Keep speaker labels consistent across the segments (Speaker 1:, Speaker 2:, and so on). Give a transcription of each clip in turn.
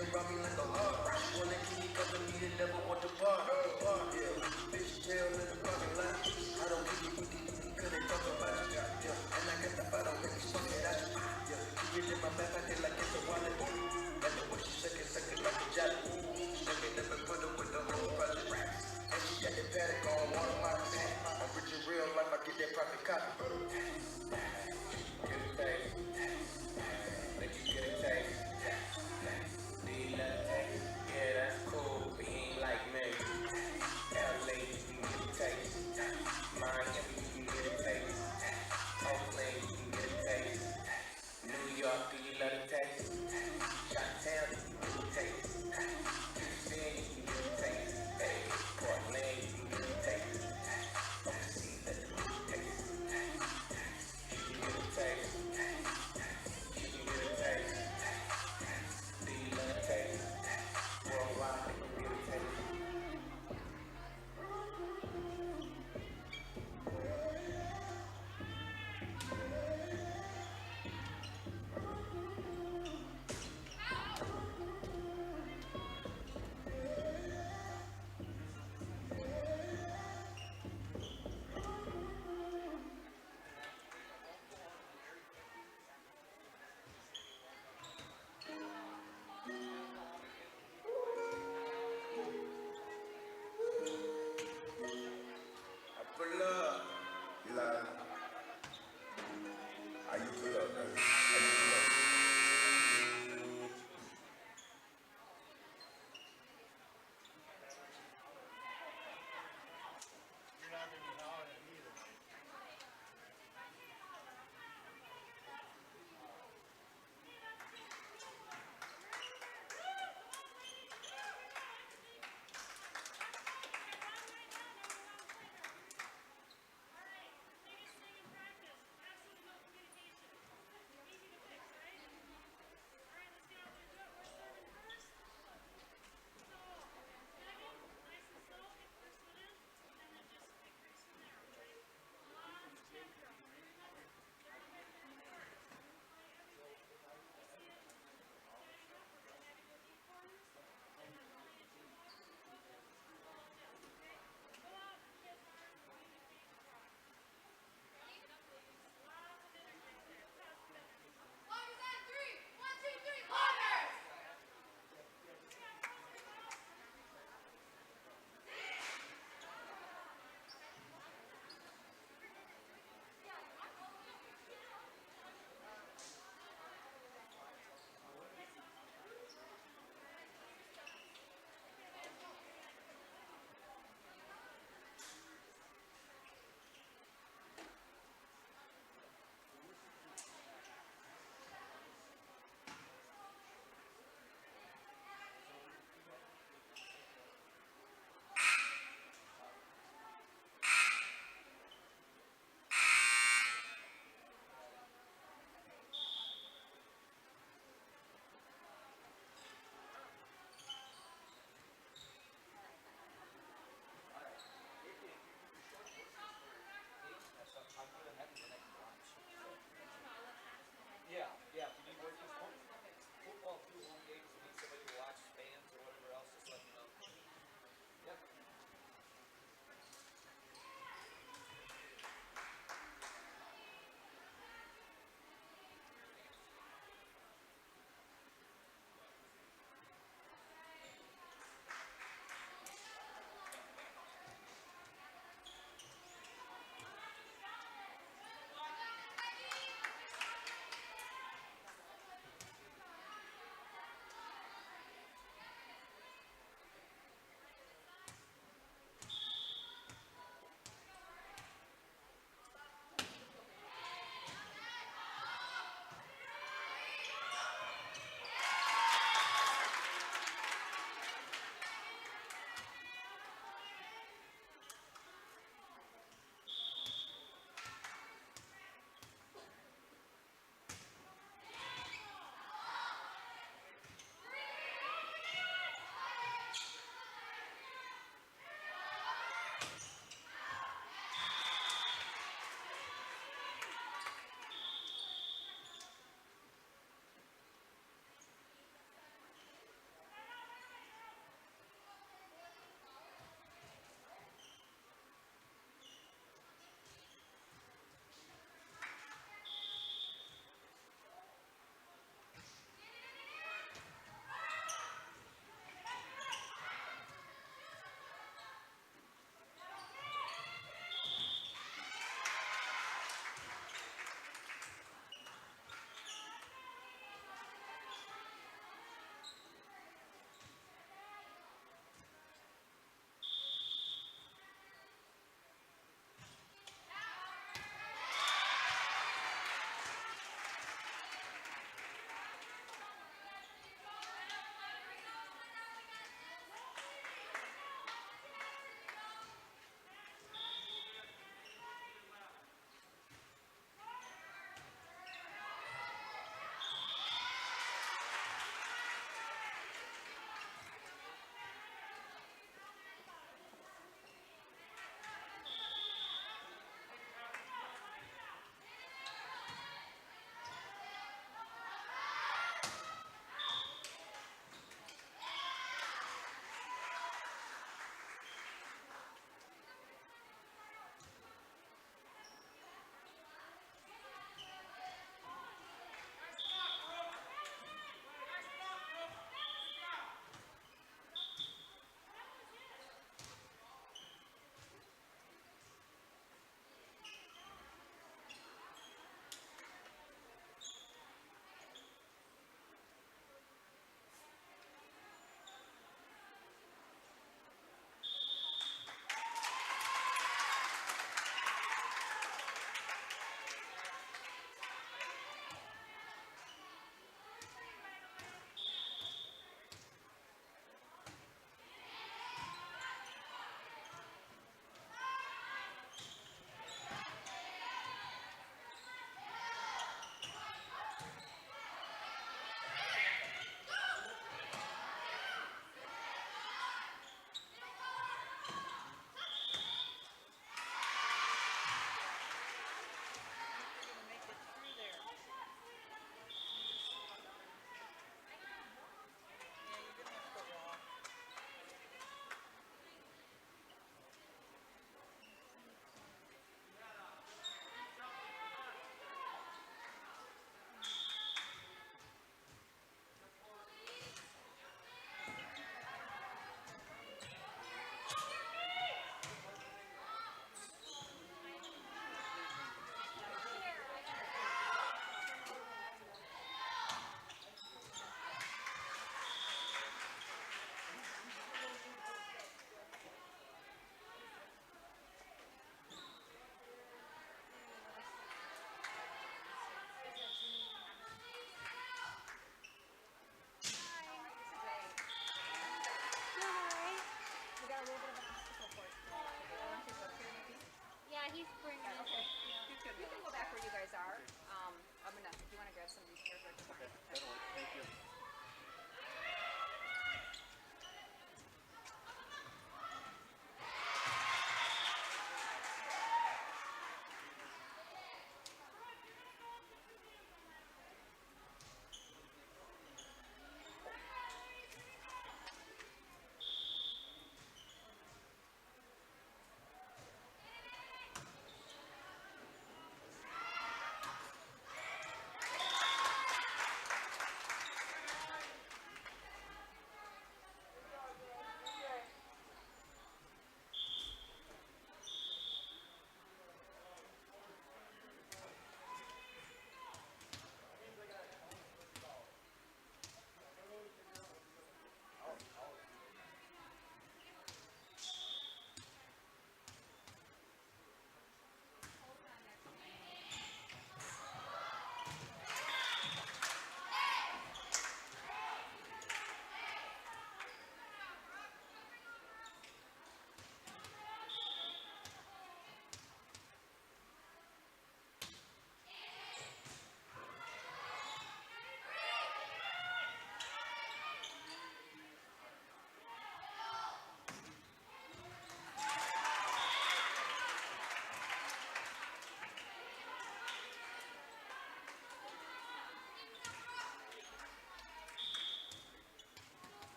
Speaker 1: around me like a heart. Wanna keep me company, they never want to part. Yeah, bitch tail in the parking lot. I don't keep it cause they talk about you. Yeah, and I got the fight, don't make me suck it out. Yeah, keep it in my back, I feel like it's a wallet. Like the way she suck it like a jelly. Stuck it up and put her with the whole project. And she got the paddock on one of my pants. I'm rich in real life, I get that profit copy. Get a taste. Let you get a taste. Do you love a taste? Yeah, that's cool, but he ain't like me. LA, you can get a taste. Miami, you can get a taste. Oakland, you can get a taste. New York, do you love a taste? Chi-town, you can get a taste. Houston, you can get a taste. Hey, Portland, you can get a taste. Overseas, let them get a taste.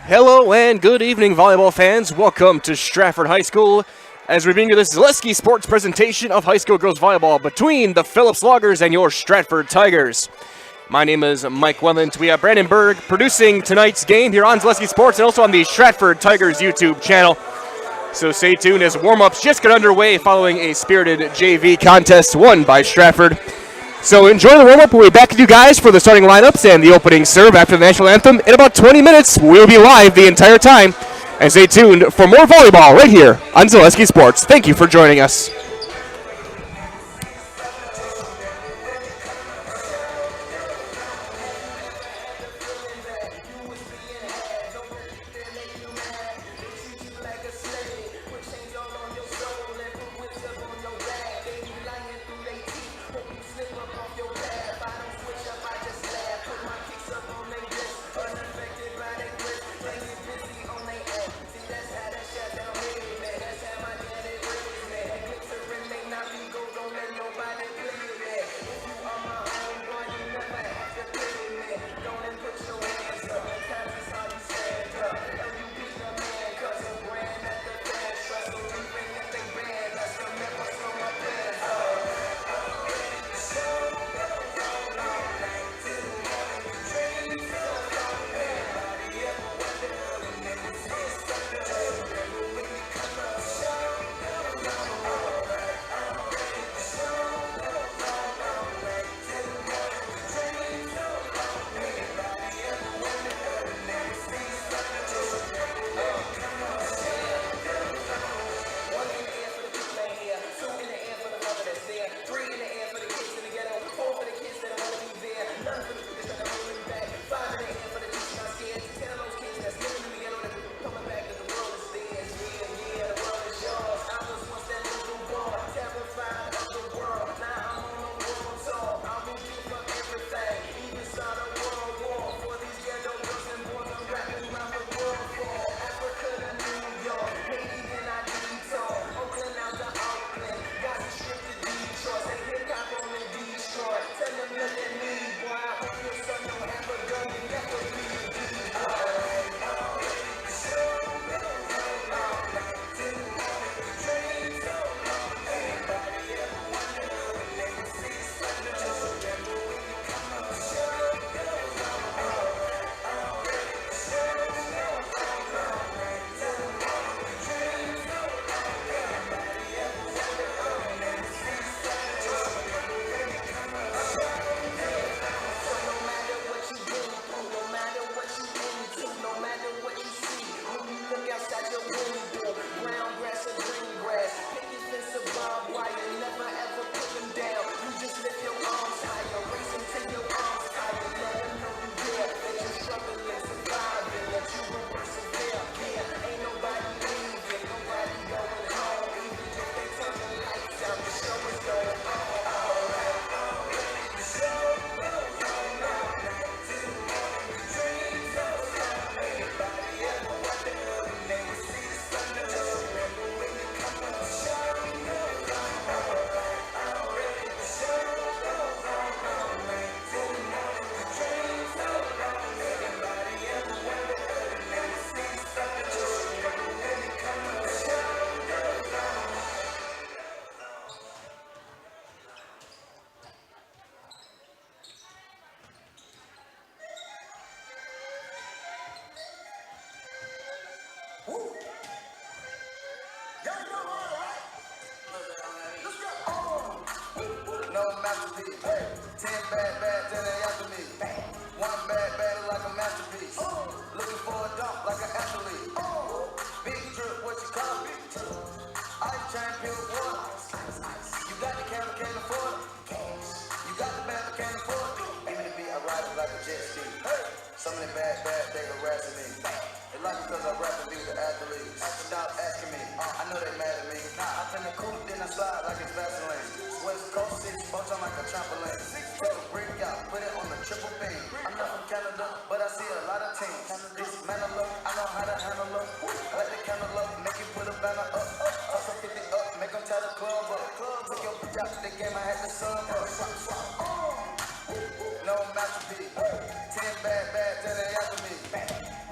Speaker 2: Hello and good evening, volleyball fans. Welcome to Stratford High School as we bring you this Zaleski Sports presentation of high school girls volleyball between the Phillips Loggers and your Stratford Tigers. My name is Mike Welland. We have Brandon Berg producing tonight's game here on Zaleski Sports and also on the Stratford Tigers YouTube channel. So stay tuned as warm-ups just get underway following a spirited JV contest won by Stratford. So enjoy the warm-up. We'll be back with you guys for the starting lineups and the opening serve after the national anthem. In about 20 minutes, we'll be live the entire time. And stay tuned for more volleyball right here on Zaleski Sports. Thank you for joining us.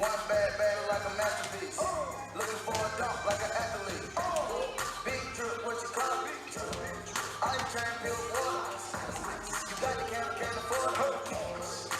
Speaker 1: One bad battle like a masterpiece. Looking for a dunk like an athlete. Big drip, what you call it? I ain't trying to build water. You got the can afford it.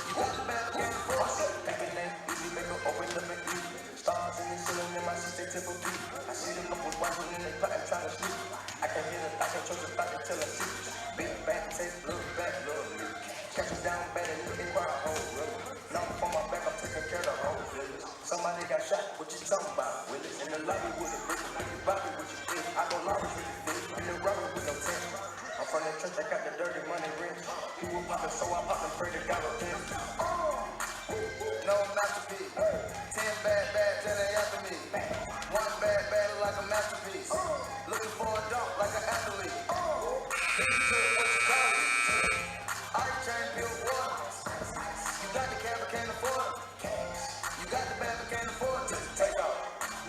Speaker 1: You got the bad, can't afford it. Thinking they easy, make her open up and eat. Stars in the ceiling in my sister temple beat. I see them up with watching and they plotting trying to sleep. I can hear the thought, can't trust the thought until I see. Big back, take look back, look me. Catch us down bad and look at where I hold, really. Now I'm on my back, I'm taking care of the whole village. Somebody got shot, what you talking about, Willis? In the lobby with a bitch, like you Bobby with your bitch. I go large with the bitch, in the rubber with no tent. I'm from the church, I got the dirty money rich. People poppin', so I pop and pray to God repent. No masterpiece. 10 bad till they after me. One bad battle like a masterpiece. Looking for a dunk like an athlete. Big trip, what you call it? I ain't trying to build water. You got the camera, can't afford it. You got the bad, but can't afford it. Take off.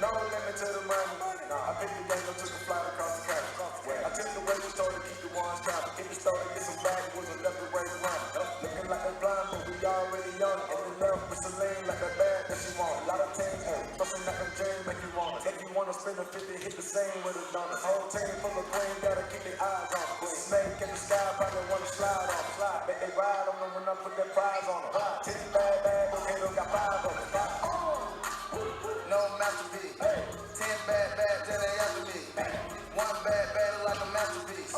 Speaker 1: No limit to the money. Nah, I picked the game, I took a flight across the country. I took the way we started to keep the ones counting. If it started to get some bag, it was a left way to run. Looking like a blind, but we already young. And in love with Celine like a bag that she want. A lot of teams, busting like a James, make you want it. Make you want to spend a 50, hit the same with a donut. Whole team full of green, gotta keep their eyes on it. Snake in the sky, probably want to slide on it. Bet they ride on them when I put that prize on them. 10 bad, okay, they got 5 of them. No masterpiece. 10 bad till they after me. One bad battle like a masterpiece.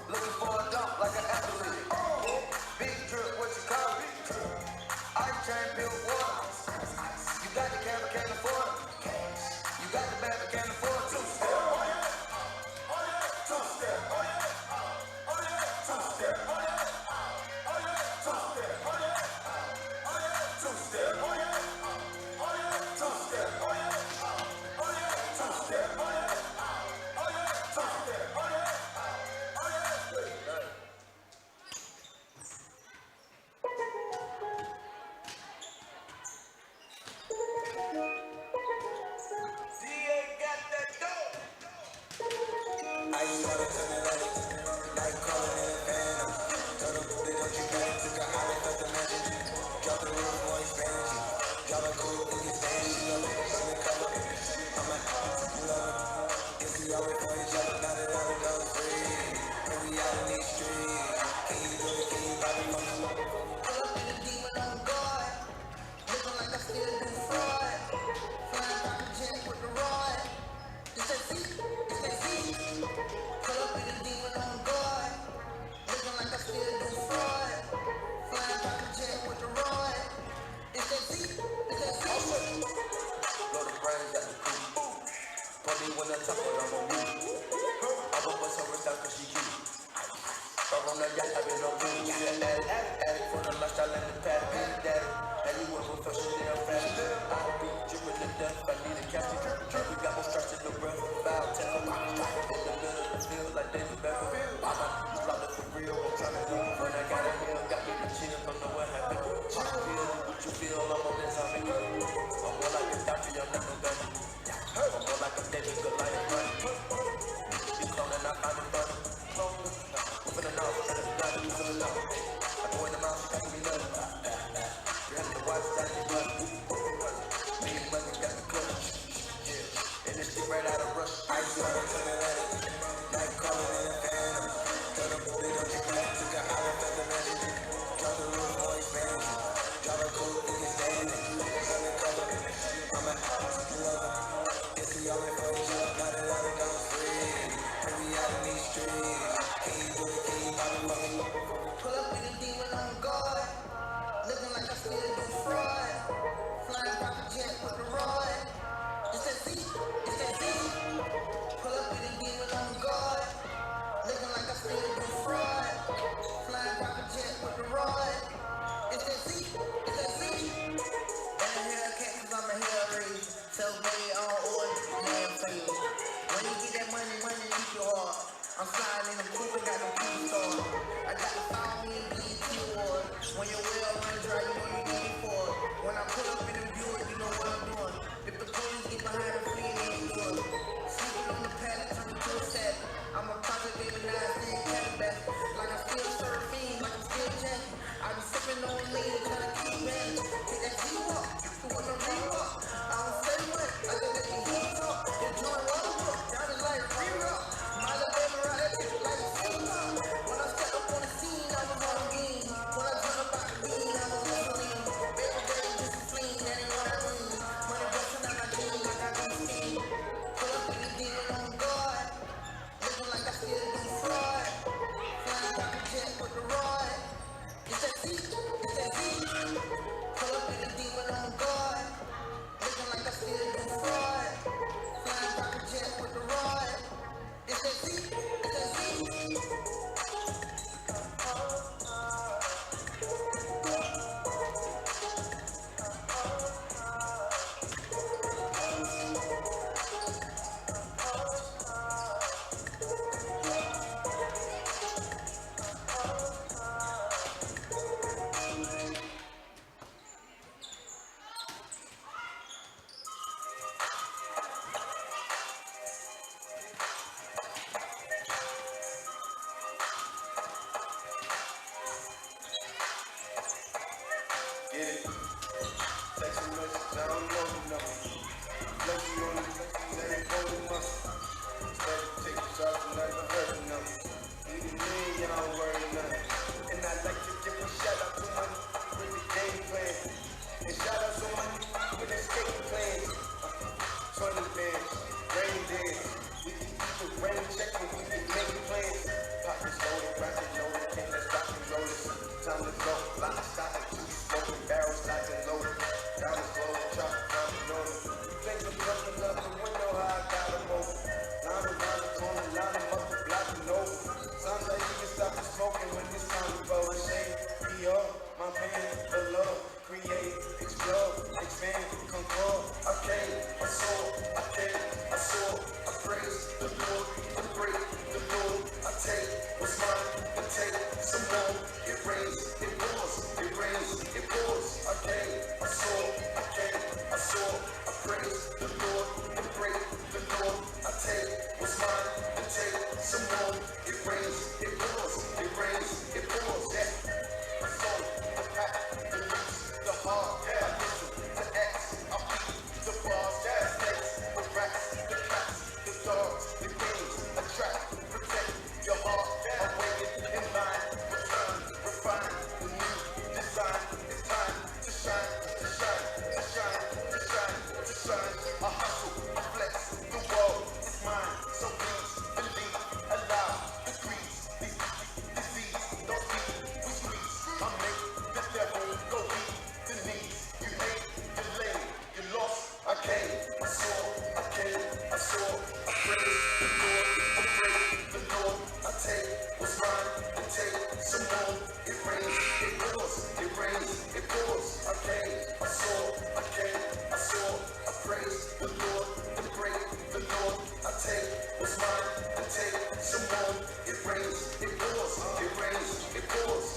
Speaker 1: Looking for a dunk like an athlete. Big drip, what you call it? I ain't trying to build water. You got the camera, can't afford it. You got the bad, but can't afford it. Two-step. Oh yeah. Oh yeah. Two-step. Oh yeah. Oh yeah. Two-step. Oh yeah. Oh yeah. Two-step. Oh yeah. Oh yeah. Two-step. rains, it pours, it rains, it pours, yeah. The soul, the pack, the roots, the heart, yeah. I listen, the X, I beat, the bars, yeah. Snakes, the rats, the cats, the dogs, the games, attract, protect your heart, yeah. Awaken in line, return, refine, the new design. It's time to shine, to shine, to shine, to shine, to shine. I hustle, I flex, the world is mine. So please believe, allow the creeds, these disease, don't be we squeeze. I make the devil go weak, the knees. You hate, you lame, you lost. I came, I saw, I came, I saw. I praise the Lord, I pray the Lord. I take what's mine and take some more. It rains, it pours, it rains, it pours. I came, I saw, I came, I saw. I praise the Lord, I pray the Lord. I take what's mine and take some more. It rains, it pours, it rains, it pours.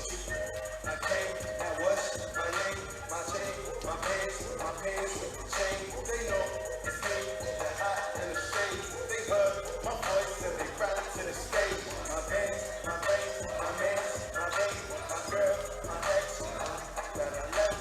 Speaker 1: I came, I was, my name, my chain, my pants, chain. They know it's me, the hot and the shade. They heard my voice and they ran to the stage. My bands, my veins, my mans, my baby, my girl, my ex, that I left.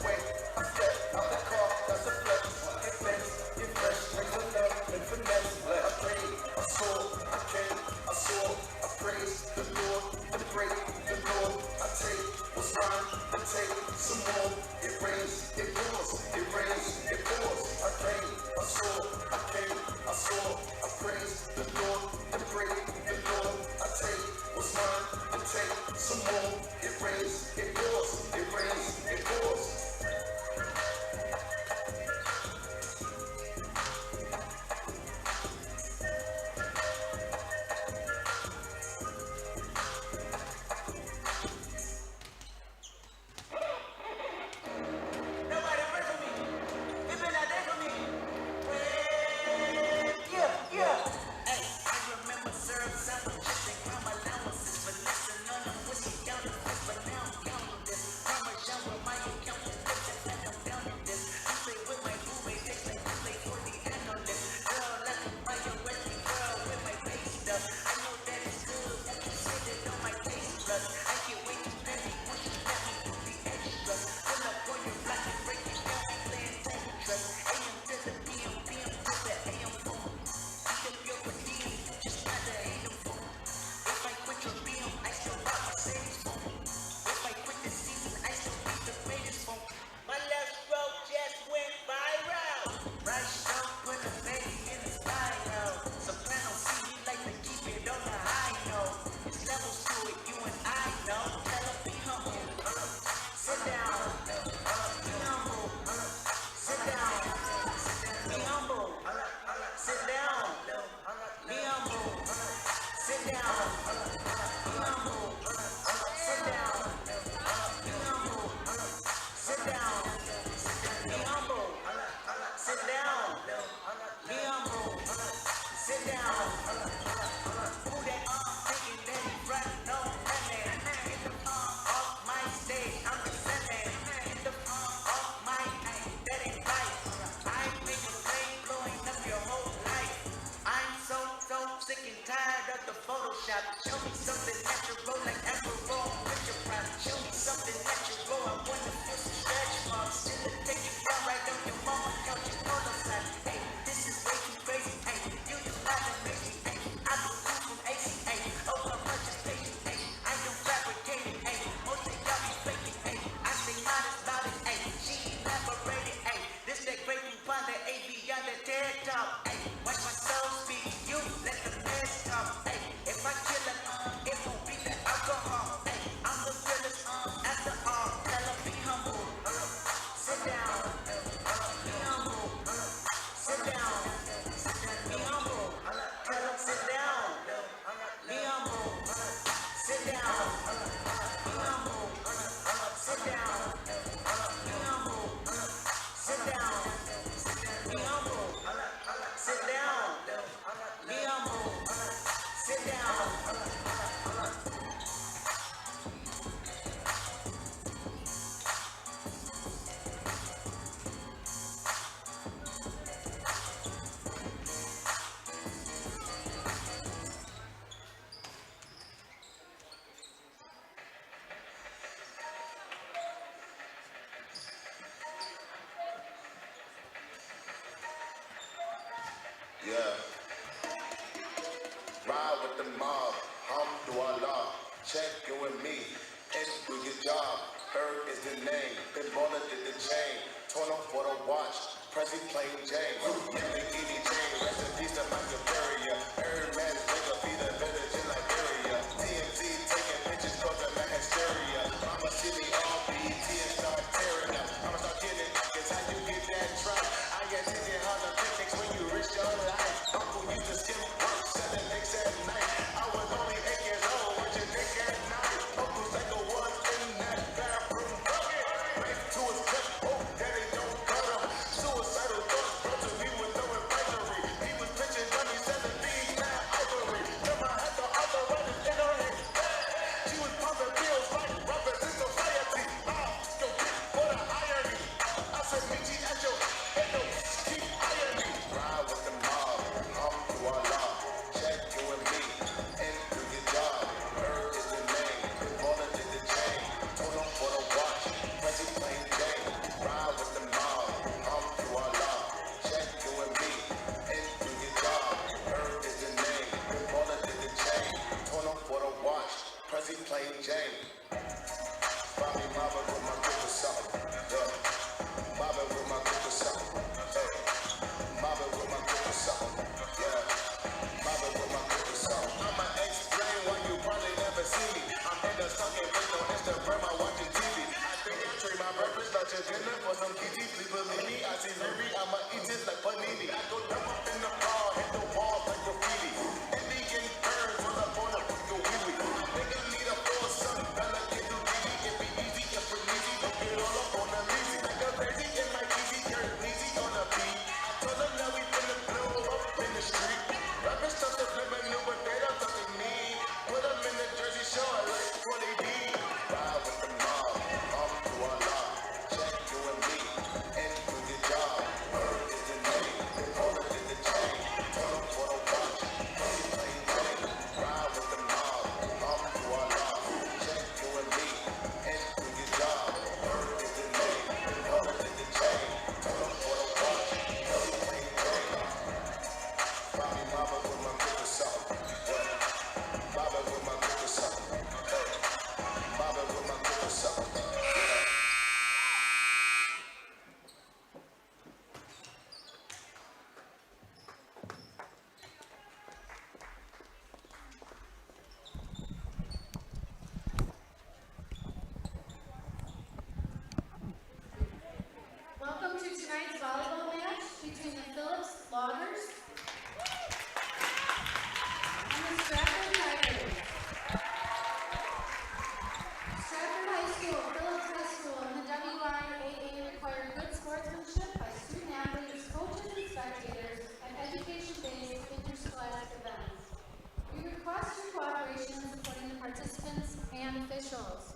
Speaker 1: Wait, I stepped out the car, that's a flex. Get flex, get fresh, bring the love and finesse. I prayed, I saw, I came, I saw. I praise the Lord, I pray the Lord. I take what's mine, I take some more. It rains, it pours, it rains, it pours. I came, I saw, I came, I saw. I praise the Lord, I pray the Lord. I take what's mine, I take some more. It rains, it pours, it rains, it pours.
Speaker 3: Nobody pray for me. It been out there for me. Yeah. Hey, I remember syrup, sandwiches, and crime allowances. Vanessa, none of whiskey counterfeits, but now I'm counting this. Parmesan with my account is different, and I'm down in this. You play with my roommate, they say you play for the analyst. Girl, I can buy your Westie girl with my face stuff. I know that it's good, I can say that on my taste plus. I can't wait to spend it once you let me do the extras. Pull up on your block and break it down, we playing Tetris. AM to the PM, PM to the AM phone. Eat up your per diem, you just gotta hate them phone. If I quit your BM, I still rock Mercedes phone. If I quit this season, I still be the greatest phone. My left stroke just went viral. Right stroke put a baby in his bio. Soprano C, he like to keep it on the high note. There's levels to it, you and I know. Tell him be humble. Sit down. Be humble. Sit down. Be humble. Sit down. Be humble. Sit down. Be humble. Sit down. Be humble. Sit down. Be humble. Sit down. Be humble. Sit down. Who that thinking that he right? No, that man. Get the off my stage. I'm the man. Get the off my that ain't right. I make a play blowing up your whole life. I'm so sick and tired of the Photoshop. Show me something natural like Afro with your prime. Show me something natural. I wanna feel some stretch marks. Still take you down right on your mama couch. You know the side. Hey, this is way too crazy. Hey, you just not amazing. Hey, I be cool from AC. Hey, over a bunch of stations. Hey, I don't fabricate it. Hey, most of y'all be faking. Hey, I say modest about it. Hey, she elaborated. Hey, this that great upon the AV on the TED Talk. Hey, watch my soul speak. You let the mess talk. Hey, if I kill her, it won't be the alcohol. Hey, I'm the realest.
Speaker 1: the mob, Alhamdulillah, check you and me, and do your job. Herb is the name, Ben Baller did the chain, torn off for the watch, Prezi plain Jane, Yelly Edie Jane, rest in peace to my superior, Herb man's nigga be the village in Liberia, TMZ taking pictures causing my hysteria, Mama see me on BET and start tearing up, I'ma start getting niggas, how you get that truck, I get teaching how the picnics when you risk your life, Uncle used to skim work, selling nicks at night, I was only 8 years old, what you think at night, Uncle Psycho was in that bathroom bucket, knife to his clip, oh, daddy don't cut him, suicidal thoughts brought to me with no advisory, he was pitching dummy, selling things, mad ivory, never had the arthritis in her head, she was pumping pills like robbers in society, go get for the irony, I said, meet you at your head, no, keep irony, ride with the mob, Alhamdulillah, check you and me, and do your job, Herb is the name, Ben Baller did the chain, told him for the watch, Prezi plain Jane, ride with the mob, Alhamdulillah, check you and me, and do your job, Herb is the name, Ben Baller did the chain, told him for the watch, Prezi plain Jane, Bobby Mama with my grip or something, yeah, Bobby with my grip or something, hey, Bobby with my grip or something, yeah, Bobby with my grip or something. I'ma explain why you probably never see me. I'm in the sunken face on Instagram, I'm watching TV. I think I trade my breakfast, lunch, and dinner for some kitty. Please believe me, I see Larry, I'ma eat it like panini. I go dump up in the bar, hit the wall like graffiti. Indian birds all up on the fucking wee-wee. Nigga need a full sun, Bella can do DD. It be easy, if we're easy, don't get all up on the lazy. Like a crazy in my easy, you're easy on the beat. I told them that we finna blow up in the street. Rappers stuff to flip and new, but they don't talk to me. Put them in the Jersey Shore like 20D. Ride with the mob, Alhamdulillah, check you and me, and do your job. Herb is the name, Ben Baller did the chain, told him for the watch, Prezi plain Jane. Ride with the mob, Alhamdulillah, check you and me, and do your job. Herb is the name, Ben Baller did the chain, told him for the watch, Prezi plain Jane. Bobby Mama with my grip or something, yeah, Bobby with my grip or something, hey, Bobby with my grip or something, yeah.
Speaker 4: Welcome to tonight's volleyball match between the Phillips Loggers and the Stratford Tigers. Stratford High School, Phillips High School, and the WIAA require good sportsmanship by student athletes, coaches, and spectators at education-based interscholastic events. We request your cooperation in supporting the participants and officials.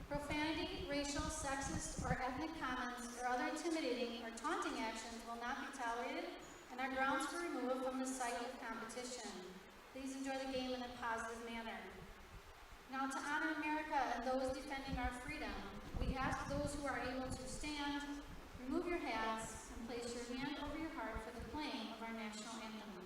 Speaker 4: Profanity, racial, sexist, or ethnic comments or other intimidating or taunting actions will not be tolerated and are grounds for removal from the site of competition. Please enjoy the game in a positive manner. Now, to honor America and those defending our freedom, we ask those who are able to stand, remove your hats, and place your hand over your heart for the playing of our national anthem.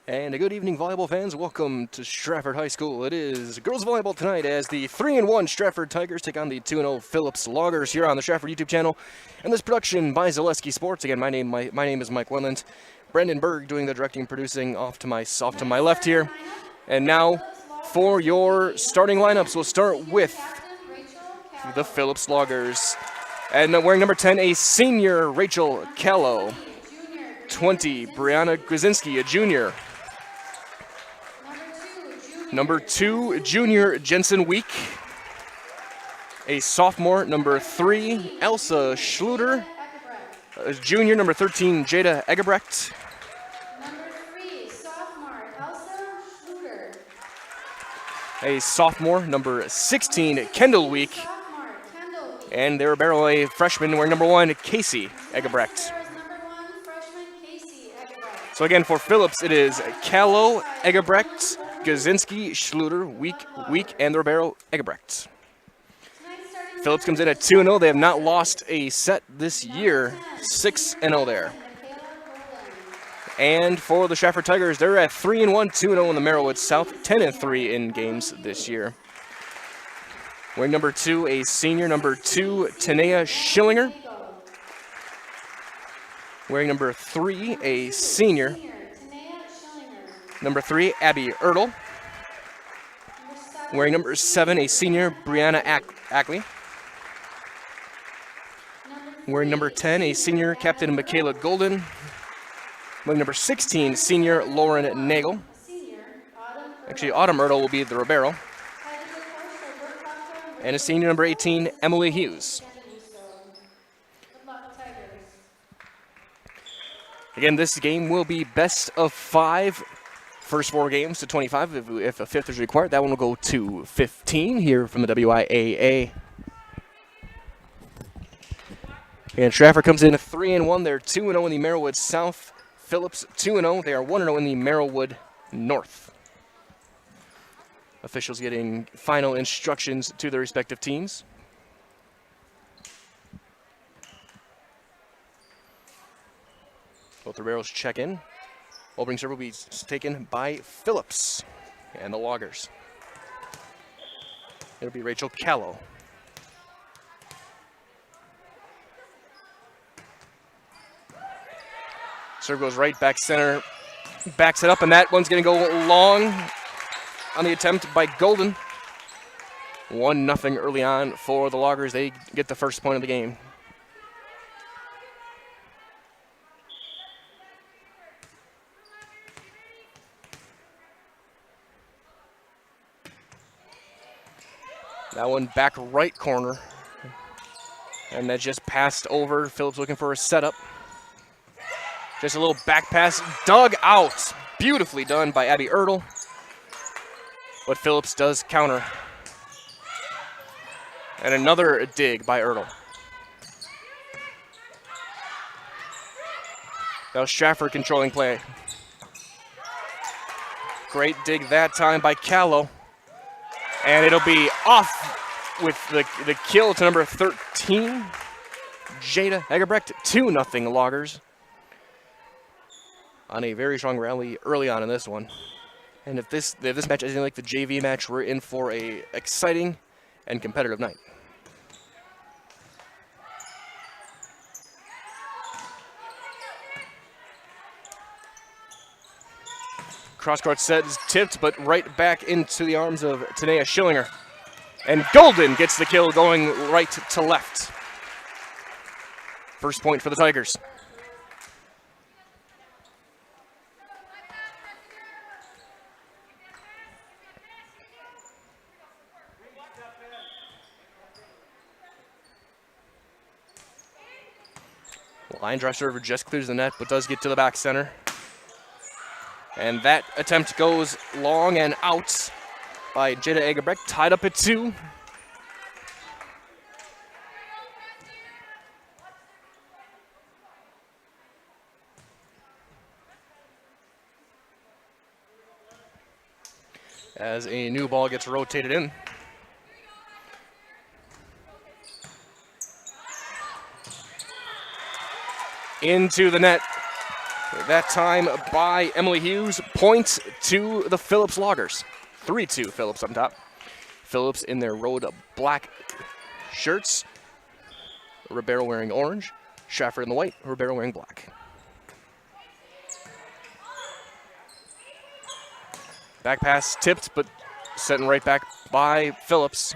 Speaker 2: And a good evening, volleyball fans. Welcome to Stratford High School. It is girls volleyball tonight as the 3-1 Stratford Tigers take on the 2-0 Phillips Loggers here on the Stratford YouTube channel. And this production by Zaleski Sports. Again, my name is Mike Wendland. Brendan Berg doing the directing and producing off to my left here. And now for your starting lineups, we'll start with the Phillips Loggers. And wearing number 10, a senior, Rachel Callow. 20, Brianna Gwizinski, a junior. Number 2, junior, Jensen Week. A sophomore, number 3, Elsa Schluter. A junior, number 13, Jada Egebrecht.
Speaker 4: Number 3, sophomore, Elsa Schluter.
Speaker 2: A sophomore, number 16, Kendall Week.
Speaker 4: Sophomore, Kendall.
Speaker 2: And their barrel, a freshman wearing number 1, Casey Egebrecht.
Speaker 4: There is number 1, freshman Casey Egebrecht.
Speaker 2: So again, for Phillips, it is Callow, Egebrecht, Gazinski, Schluter, Week, and Ribeiro, Egebrecht. Phillips comes in at 2-0. They have not lost a set this year. 6-0 there. And for the Stratford Tigers, they're at 3-1, 2-0 in the Merrillwood South, 10-3 in games this year. Wearing number 2, a senior, number 2, Tanea Schillinger. Wearing number 3, a senior, number 3, Abby Ertl. Wearing number 7, a senior, Brianna Ackley. Wearing number 10, a senior, Captain Michaela Golden. Wearing number 16, senior, Lauren Nagel. Actually, Autumn Ertl will be the Ribeiro. And a senior, number 18, Emily Hughes. Again, this game will be best of 5. First 4 games to 25. If a fifth is required, that one will go to 15 here from the WIAA. And Stratford comes in 3-1. They're 2-0 in the Merrillwood South. Phillips 2-0. They are 1-0 in the Merrillwood North. Officials getting final instructions to their respective teams. Both the Riberos check in. Opening serve will be taken by Phillips and the Loggers. It'll be Rachel Callow. Serve goes right, back center, backs it up, and that one's going to go long on the attempt by Golden. 1-0 early on for the Loggers. They get the first point of the game. That one back right corner. And that just passed over. Phillips looking for a setup. Just a little back pass. Dug out. Beautifully done by Abby Ertl. But Phillips does counter. And another dig by Ertl. That was Stratford controlling play. Great dig that time by Callow. And it'll be off with the kill to number 13, Jada Egebrecht. 2-0 Loggers. On a very strong rally early on in this one. And if this match isn't like the JV match, we're in for a exciting and competitive night. Cross-court set is tipped, but right back into the arms of Tanea Schillinger. And Golden gets the kill going right to left. First point for the Tigers. Line drive server just clears the net, but does get to the back center. And that attempt goes long and out by Jada Egebrecht, tied up at 2. As a new ball gets rotated in. Into the net. That time by Emily Hughes. Point to the Phillips Loggers. 3-2 Phillips on top. Phillips in their road black shirts. Ribeiro wearing orange. Stratford in the white. Ribeiro wearing black. Back pass tipped, but sent right back by Phillips.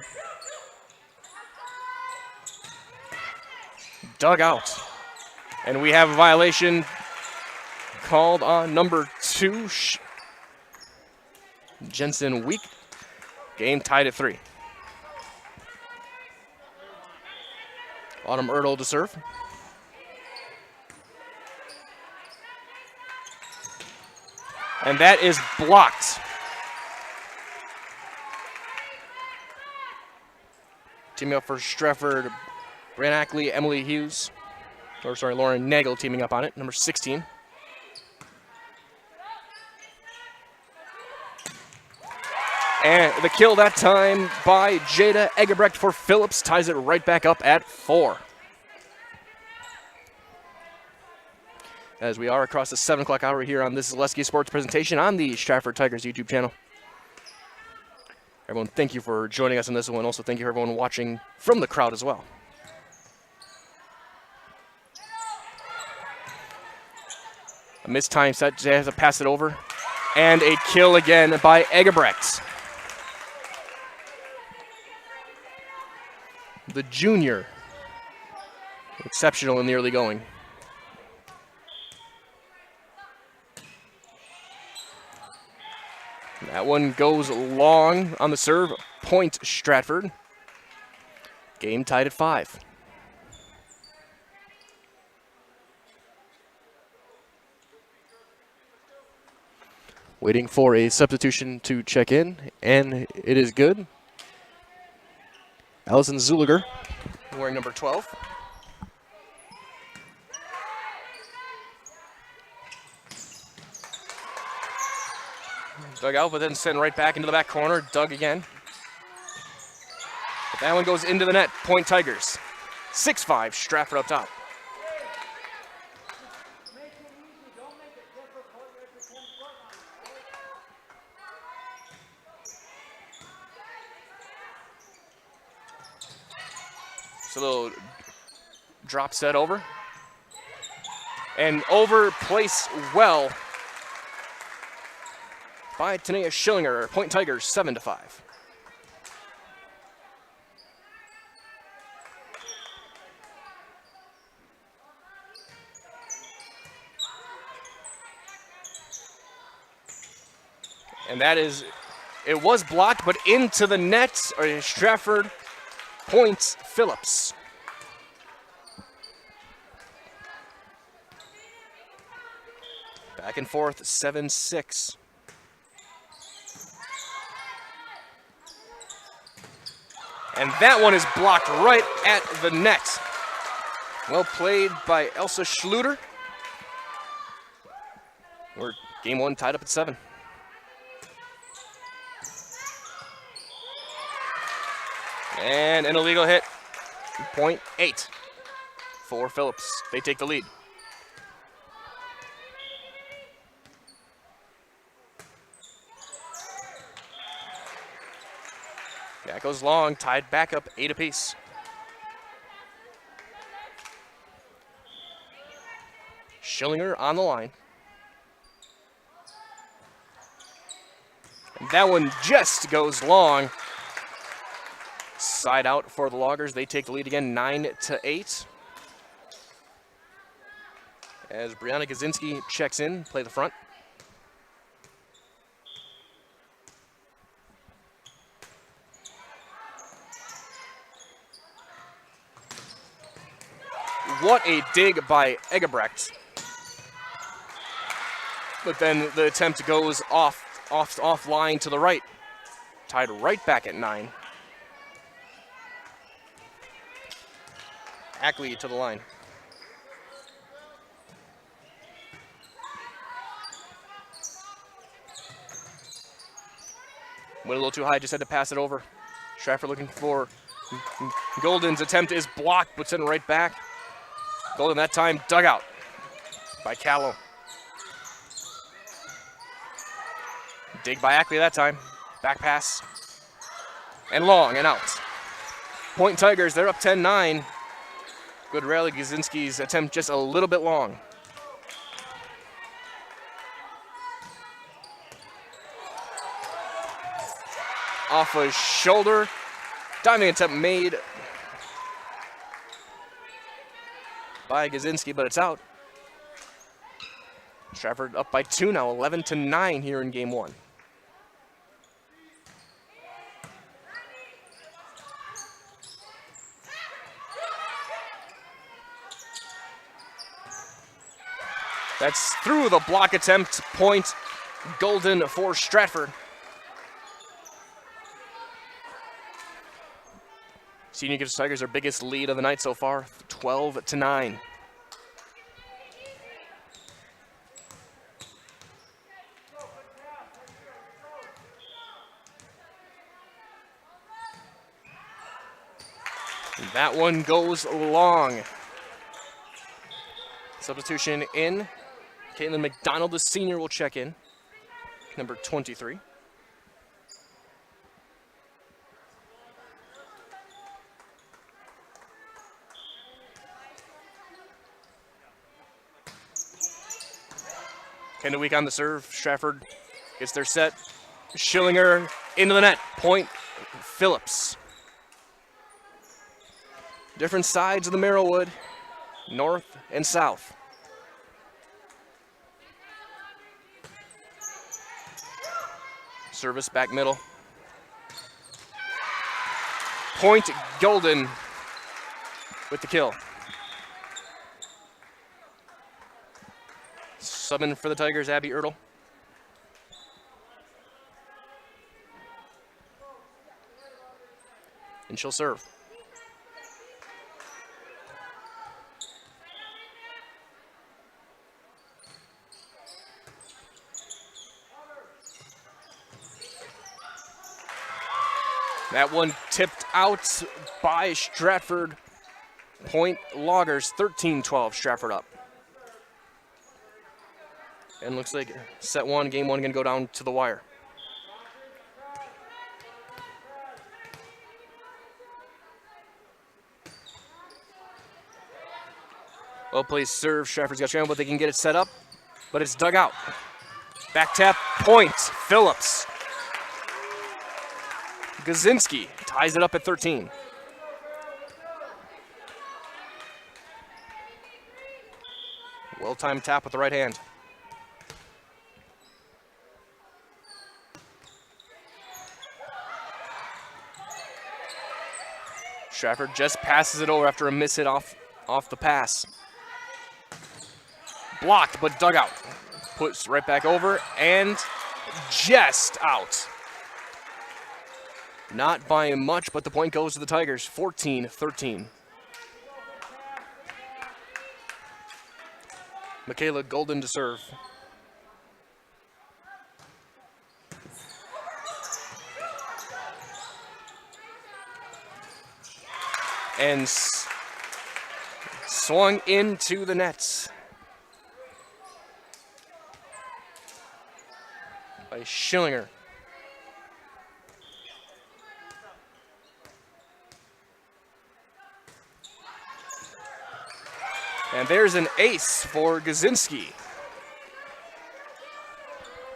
Speaker 2: Dug out. And we have a violation called on number 2, Jensen Week. Game tied at 3. Autumn Ertl to serve. And that is blocked. Teaming up for Stratford, Brian Ackley, Emily Hughes. Lauren Nagel teaming up on it, number 16. And the kill that time by Jada Egebrecht for Phillips ties it right back up at 4. As we are across the 7 o'clock hour here on this Zaleski Sports presentation on the Stratford Tigers YouTube channel. Everyone, thank you for joining us on this one. Also, thank you for everyone watching from the crowd as well. A missed time set. Jay has to pass it over. And a kill again by Egebrecht. The junior. Exceptional in the early going. That one goes long on the serve. Point Stratford. Game tied at 5. Waiting for a substitution to check in, and it is good. Allison Zuliger, wearing number 12. Dug out, but then sent right back into the back corner. Dug again. But that one goes into the net. Point Tigers. 6-5, Stratford up top. So a little drop set over. And over place well by Tanea Schillinger. Point Tigers 7-5. And that is, it was blocked, but into the net. Stratford points Phillips. Back and forth, 7-6. And that one is blocked right at the net. Well played by Elsa Schluter. We're game 1 tied up at 7. And an illegal hit. Point 8 for Phillips. They take the lead. That goes long, tied back up 8 apiece. Schillinger on the line. And that one just goes long. Side out for the Loggers. They take the lead again, 9-8. As Brianna Kaczynski checks in, play the front. What a dig by Egebrecht. But then the attempt goes off line to the right. Tied right back at 9. Ackley to the line. Went a little too high, just had to pass it over. Stratford looking for Golden's attempt is blocked, but sent right back. Golden that time dug out by Callow. Dig by Ackley that time. Back pass. And long and out. Point Tigers, they're up 10-9. Good rally. Gazinski's attempt just a little bit long. Off a shoulder. Diving attempt made by Gazinski, but it's out. Stratford up by 2 now, 11-9 here in game 1. That's through the block attempt. Point golden for Stratford. Senior gives Tigers their biggest lead of the night so far, 12-9. That one goes long. Substitution in. Caitlin McDonald, the senior, will check in. Number 23. Kendall on the serve. Stratford gets their set. Schillinger into the net. Point Phillips. Different sides of the Merrillwood, north and south. Service back middle. Point Golden with the kill. Subbing for the Tigers, Abby Ertl. And she'll serve. That one tipped out by Stratford. Point Loggers, 13-12, Stratford up. And looks like set 1, game 1 gonna go down to the wire. Well played serve, Stratford's got scramble, but they can get it set up, but it's dug out. Back tap, point, Phillips. Gazinski ties it up at 13. Well-timed tap with the right hand. Stratford just passes it over after a miss hit off the pass. Blocked, but dug out. Puts right back over and just out. Not by much, but the point goes to the Tigers, 14-13. Michaela Golden to serve. And swung into the nets by Schillinger. And there's an ace for Gazinski.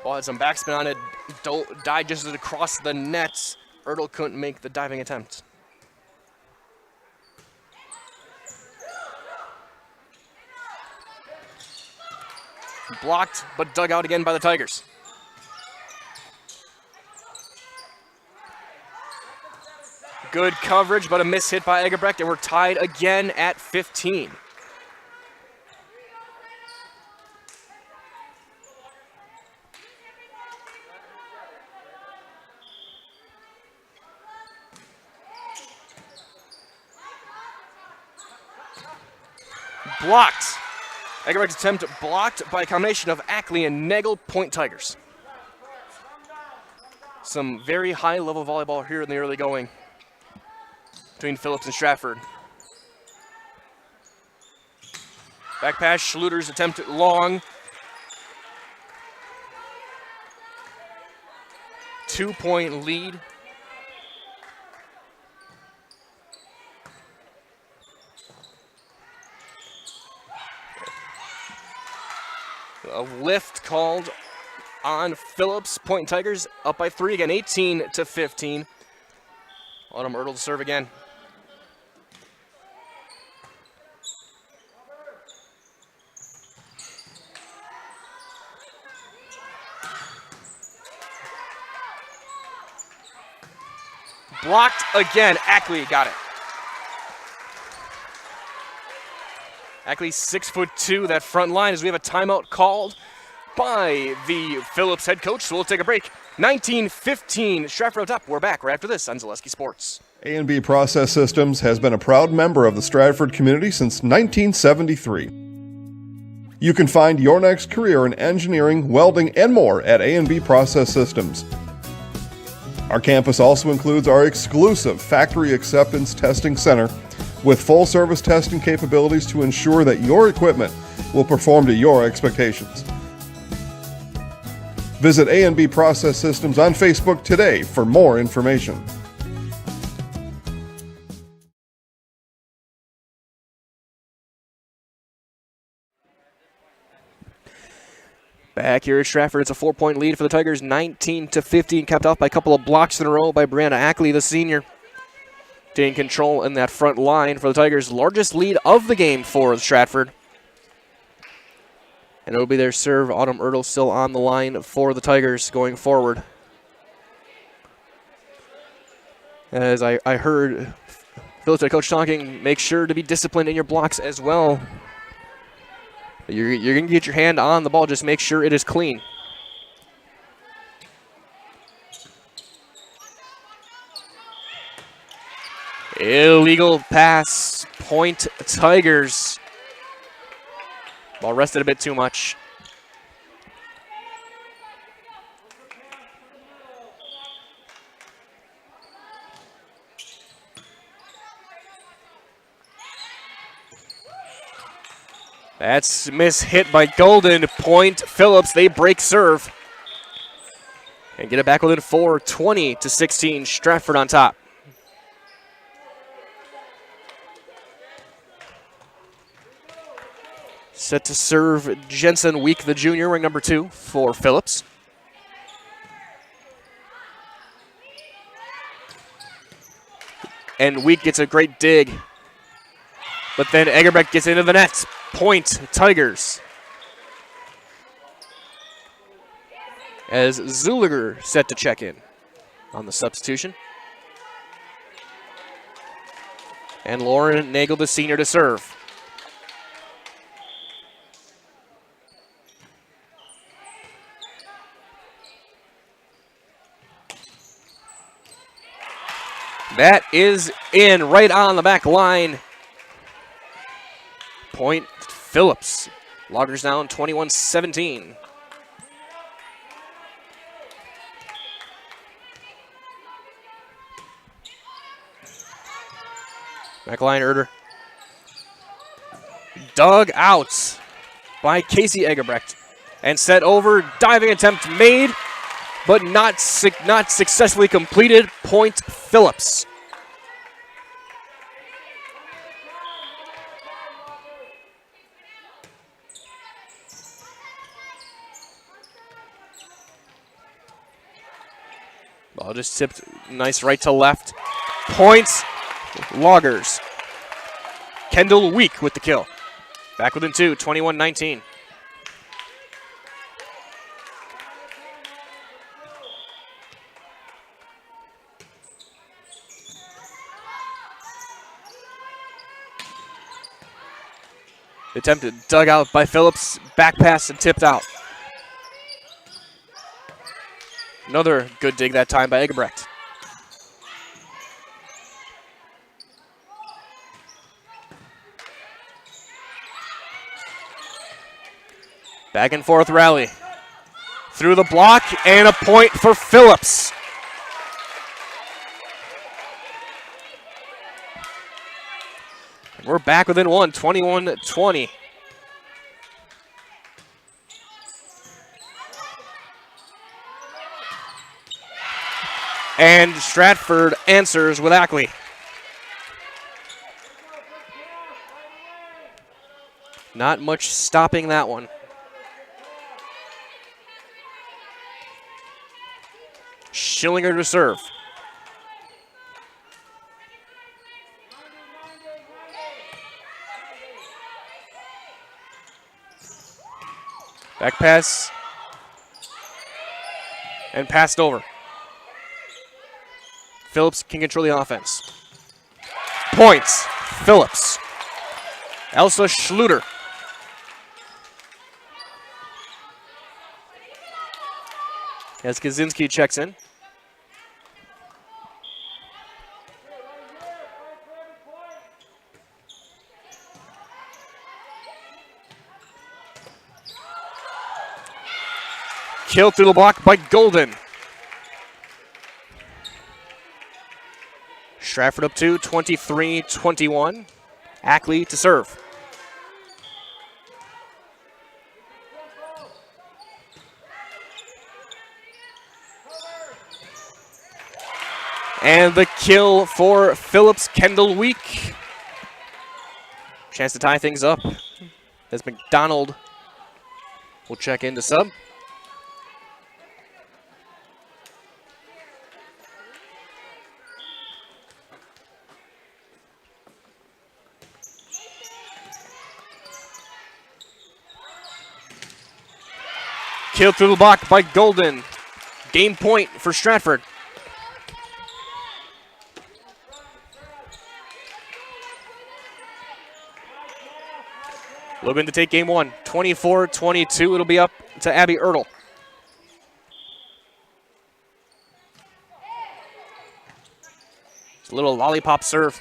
Speaker 2: Ball had some backspin on it, died just across the nets. Ertl couldn't make the diving attempt. Blocked, but dug out again by the Tigers. Good coverage, but a miss hit by Egerbrecht, and we're tied again at 15. Blocked. Egerbrecht's attempt blocked by a combination of Ackley and Nagel. Point Tigers. Some very high-level volleyball here in the early going between Phillips and Stratford. Back pass, Schluter's attempt long. 2-point lead. A lift called on Phillips. Point Tigers up by 3 again, 18-15. Autumn Ertl to serve again. Blocked again. Ackley got it. Ackley 6'2", that front line, as we have a timeout called by the Phillips head coach. So we'll take a break. 19-15, Stratford on top. We're back right after this on Zaleski Sports.
Speaker 5: A&B Process Systems has been a proud member of the Stratford community since 1973. You can find your next career in engineering, welding, and more at A&B Process Systems. Our campus also includes our exclusive Factory Acceptance Testing Center with full-service testing capabilities to ensure that your equipment will perform to your expectations. Visit A&B Process Systems on Facebook today for more information.
Speaker 2: Back here at Stratford, it's a 4-point lead for the Tigers, 19-15, capped off by a couple of blocks in a row by Brianna Ackley, the senior. Taking control in that front line for the Tigers, largest lead of the game for Stratford. And it'll be their serve. Autumn Ertl still on the line for the Tigers going forward. As I heard Phillips head coach talking, make sure to be disciplined in your blocks as well. You're going to get your hand on the ball. Just make sure it is clean. Illegal pass. Point Tigers. Ball rested a bit too much. That's mishit by Golden. Point Phillips. They break serve. And get it back within 4, 20-16. Stratford on top. Set to serve Jensen Week, the junior, ring number 2 for Phillips. And Week gets a great dig. But then Egerbrecht gets into the net. Point Tigers. As Zuliger set to check in on the substitution. And Lauren Nagel, the senior, to serve. That is in right on the back line. Point Phillips. Loggers down 21-17. Back line, Erter. Dug out by Casey Egerbrecht. And set over. Diving attempt made, but not successfully completed. Point Phillips. Ball just tipped nice right to left. Points, Loggers. Kendall Week with the kill. Back within 2, 21-19. Attempted, dug out by Phillips, back pass and tipped out. Another good dig that time by Egerbrecht. Back and forth rally. Through the block and a point for Phillips. We're back within 1, 21-20. And Stratford answers with Ackley. Not much stopping that one. Schillinger to serve. Back pass. And passed over. Phillips can control the offense. Points. Phillips. Elsa Schluter. As Kaczynski checks in. Killed through the block by Golden. Stratford up 2, 23-21. Ackley to serve. And the kill for Phillips Kendall Week. Chance to tie things up as McDonald will check in to sub. Killed through the block by Golden. Game point for Stratford. Looking to take game one. 24-22. It'll be up to Abby Ertl. A little lollipop serve.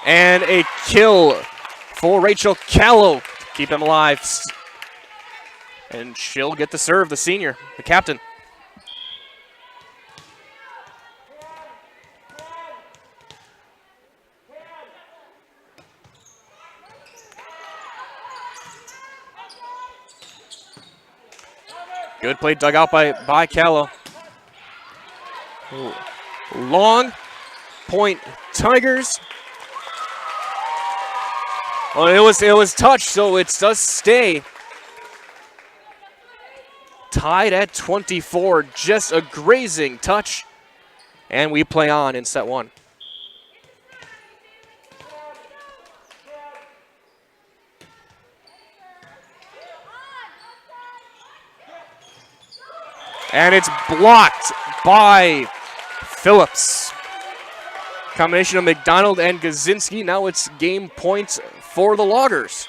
Speaker 2: And a kill for Rachel Callow. Keep him alive. And she'll get the serve, the senior, the captain. Good play dug out by Callow. Ooh. Long point Tigers. Well, it was touched, so it does stay. Tied at 24, just a grazing touch. And we play on in set one. And it's blocked by Phillips. Combination of McDonald and Kaczynski. Now it's game points for the Loggers.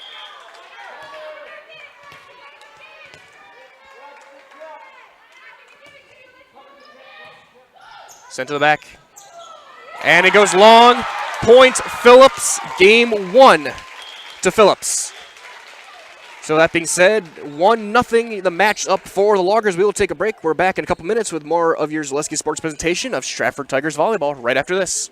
Speaker 2: Sent to the back. And it goes long. Point Phillips. Game one to Phillips. So that being said, 1-0 the match up for the Loggers. We will take a break. We're back in a couple minutes with more of your Zaleski Sports presentation of Stratford Tigers volleyball right after this.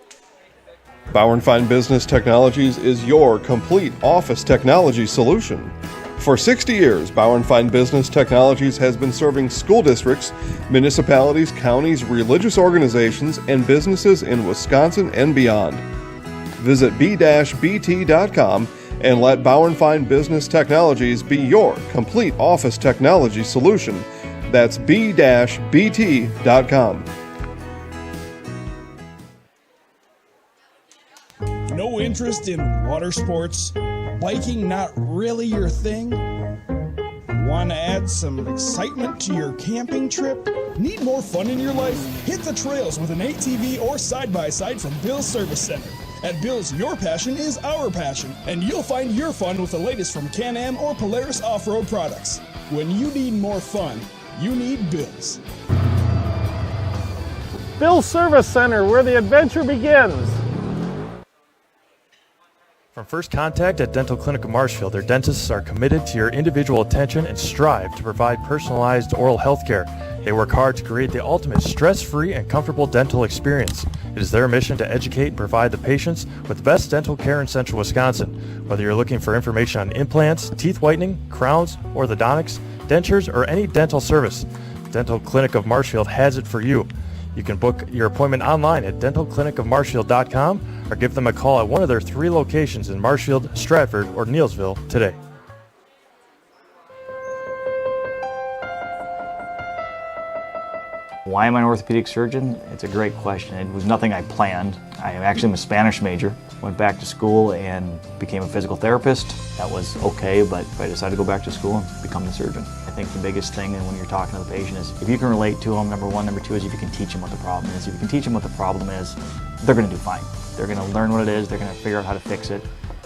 Speaker 5: Bauer & Fine Business Technologies is your complete office technology solution. For 60 years, Bauer & Fine Business Technologies has been serving school districts, municipalities, counties, religious organizations, and businesses in Wisconsin and beyond. Visit b-bt.com and let Bauer & Fine Business Technologies be your complete office technology solution. That's b-bt.com.
Speaker 6: No interest in water sports? Biking not really your thing? Want to add some excitement to your camping trip? Need more fun in your life? Hit the trails with an ATV or side-by-side from Bill's Service Center. At Bill's, your passion is our passion, and you'll find your fun with the latest from Can-Am or Polaris off-road products. When you need more fun, you need Bill's.
Speaker 7: Bill's Service Center, where the adventure begins.
Speaker 8: From first contact at Dental Clinic of Marshfield, their dentists are committed to your individual attention and strive to provide personalized oral health care. They work hard to create the ultimate stress-free and comfortable dental experience. It is their mission to educate and provide the patients with the best dental care in central Wisconsin. Whether you're looking for information on implants, teeth whitening, crowns, orthodontics, dentures, or any dental service, Dental Clinic of Marshfield has it for you. You can book your appointment online at dentalclinicofmarshfield.com or give them a call at one of their 3 locations in Marshfield, Stratford, or Neillsville today.
Speaker 9: Why am I an orthopedic surgeon? It's a great question. It was nothing I planned. I actually am a Spanish major. Went back to school and became a physical therapist. That was okay, but I decided to go back to school and become the surgeon. I think the biggest thing when you're talking to the patient is if you can relate to them, number one. Number two is if you can teach them what the problem is. If you can teach them what the problem is, they're going to do fine. They're going to learn what it is, they're going to figure out how to fix it,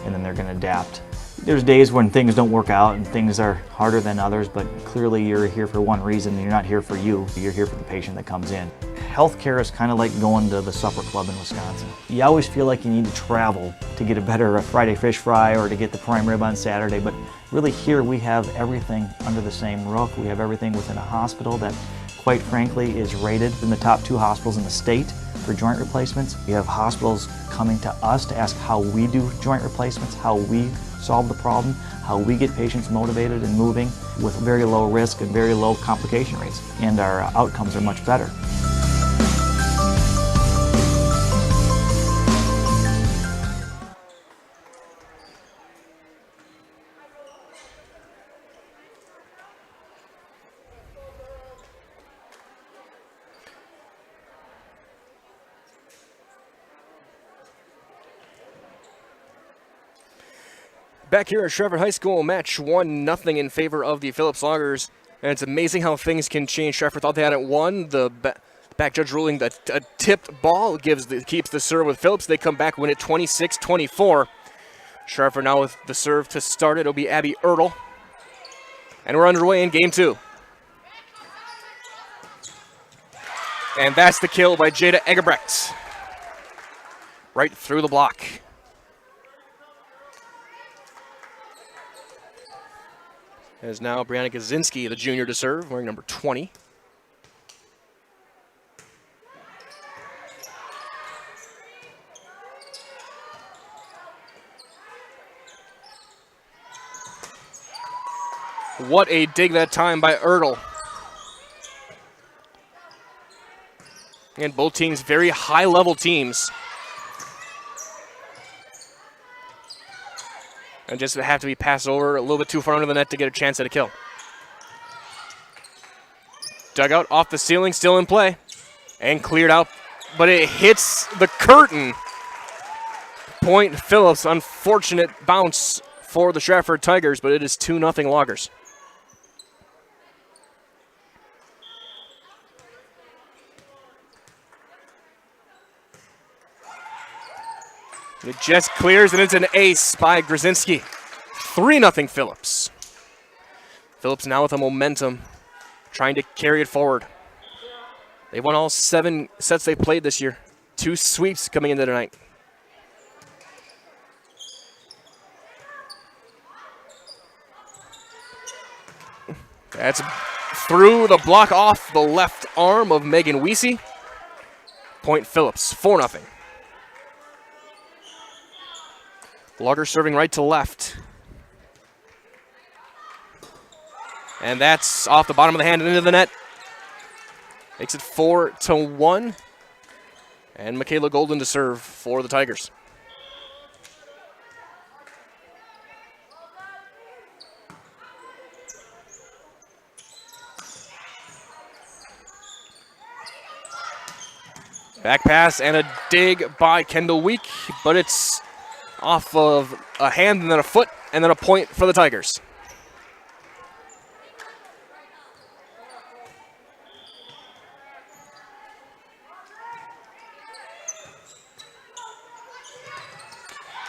Speaker 9: and then they're going to adapt. There's days when things don't work out and things are harder than others, but clearly you're here for one reason, and you're not here for you. You're here for the patient that comes in. Healthcare is kind of like going to the supper club in Wisconsin. You always feel like you need to travel to get a better Friday fish fry or to get the prime rib on Saturday, but really here we have everything under the same roof. We have everything within a hospital that, quite frankly, is rated in the top 2 hospitals in the state for joint replacements. We have hospitals coming to us to ask how we do joint replacements, how we solve the problem, how we get patients motivated and moving with very low risk and very low complication rates. And our outcomes are much better.
Speaker 2: Back here at Stratford High School, match 1-0 in favor of the Phillips Loggers. And it's amazing how things can change. Stratford thought they hadn't won. The back judge ruling that a tipped ball keeps the serve with Phillips. They come back, win it 26-24. Stratford now with the serve to start it. It'll be Abby Ertl. And we're underway in game 2. And that's the kill by Jada Egerbrecht. Right through the block. As now Brianna Kaczynski, the junior, to serve, wearing number 20. What a dig that time by Ertl. And both teams very high-level teams. And just have to be passed over a little bit too far under the net to get a chance at a kill. Dugout off the ceiling, still in play. And cleared out, but it hits the curtain. Point Phillips, unfortunate bounce for the Stratford Tigers, but it is 2-0 Loggers. It just clears, and it's an ace by Grzinski. 3-0 Phillips. Phillips now with a momentum, trying to carry it forward. They won all 7 sets they've played this year. 2 sweeps coming into tonight. That's through the block off the left arm of Megan Weesey. Point Phillips, 4-0. Logger serving right to left. And that's off the bottom of the hand and into the net. Makes it 4-1. And Michaela Golden to serve for the Tigers. Back pass and a dig by Kendall Week, but it's off of a hand and then a foot and then a point for the Tigers.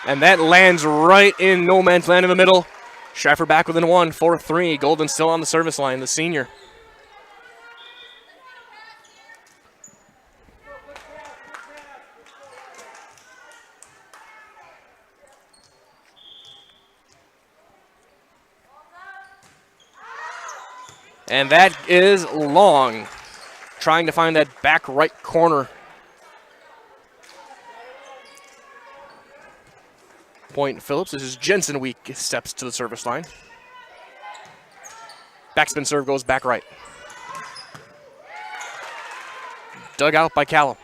Speaker 2: And that lands right in no man's land in the middle. Stratford back within 1, 4-3. Golden still on the service line, the senior. And that is long, trying to find that back right corner. Point Phillips. This is Jensen Week steps to the service line. Backspin serve goes back right. dug out by Callum.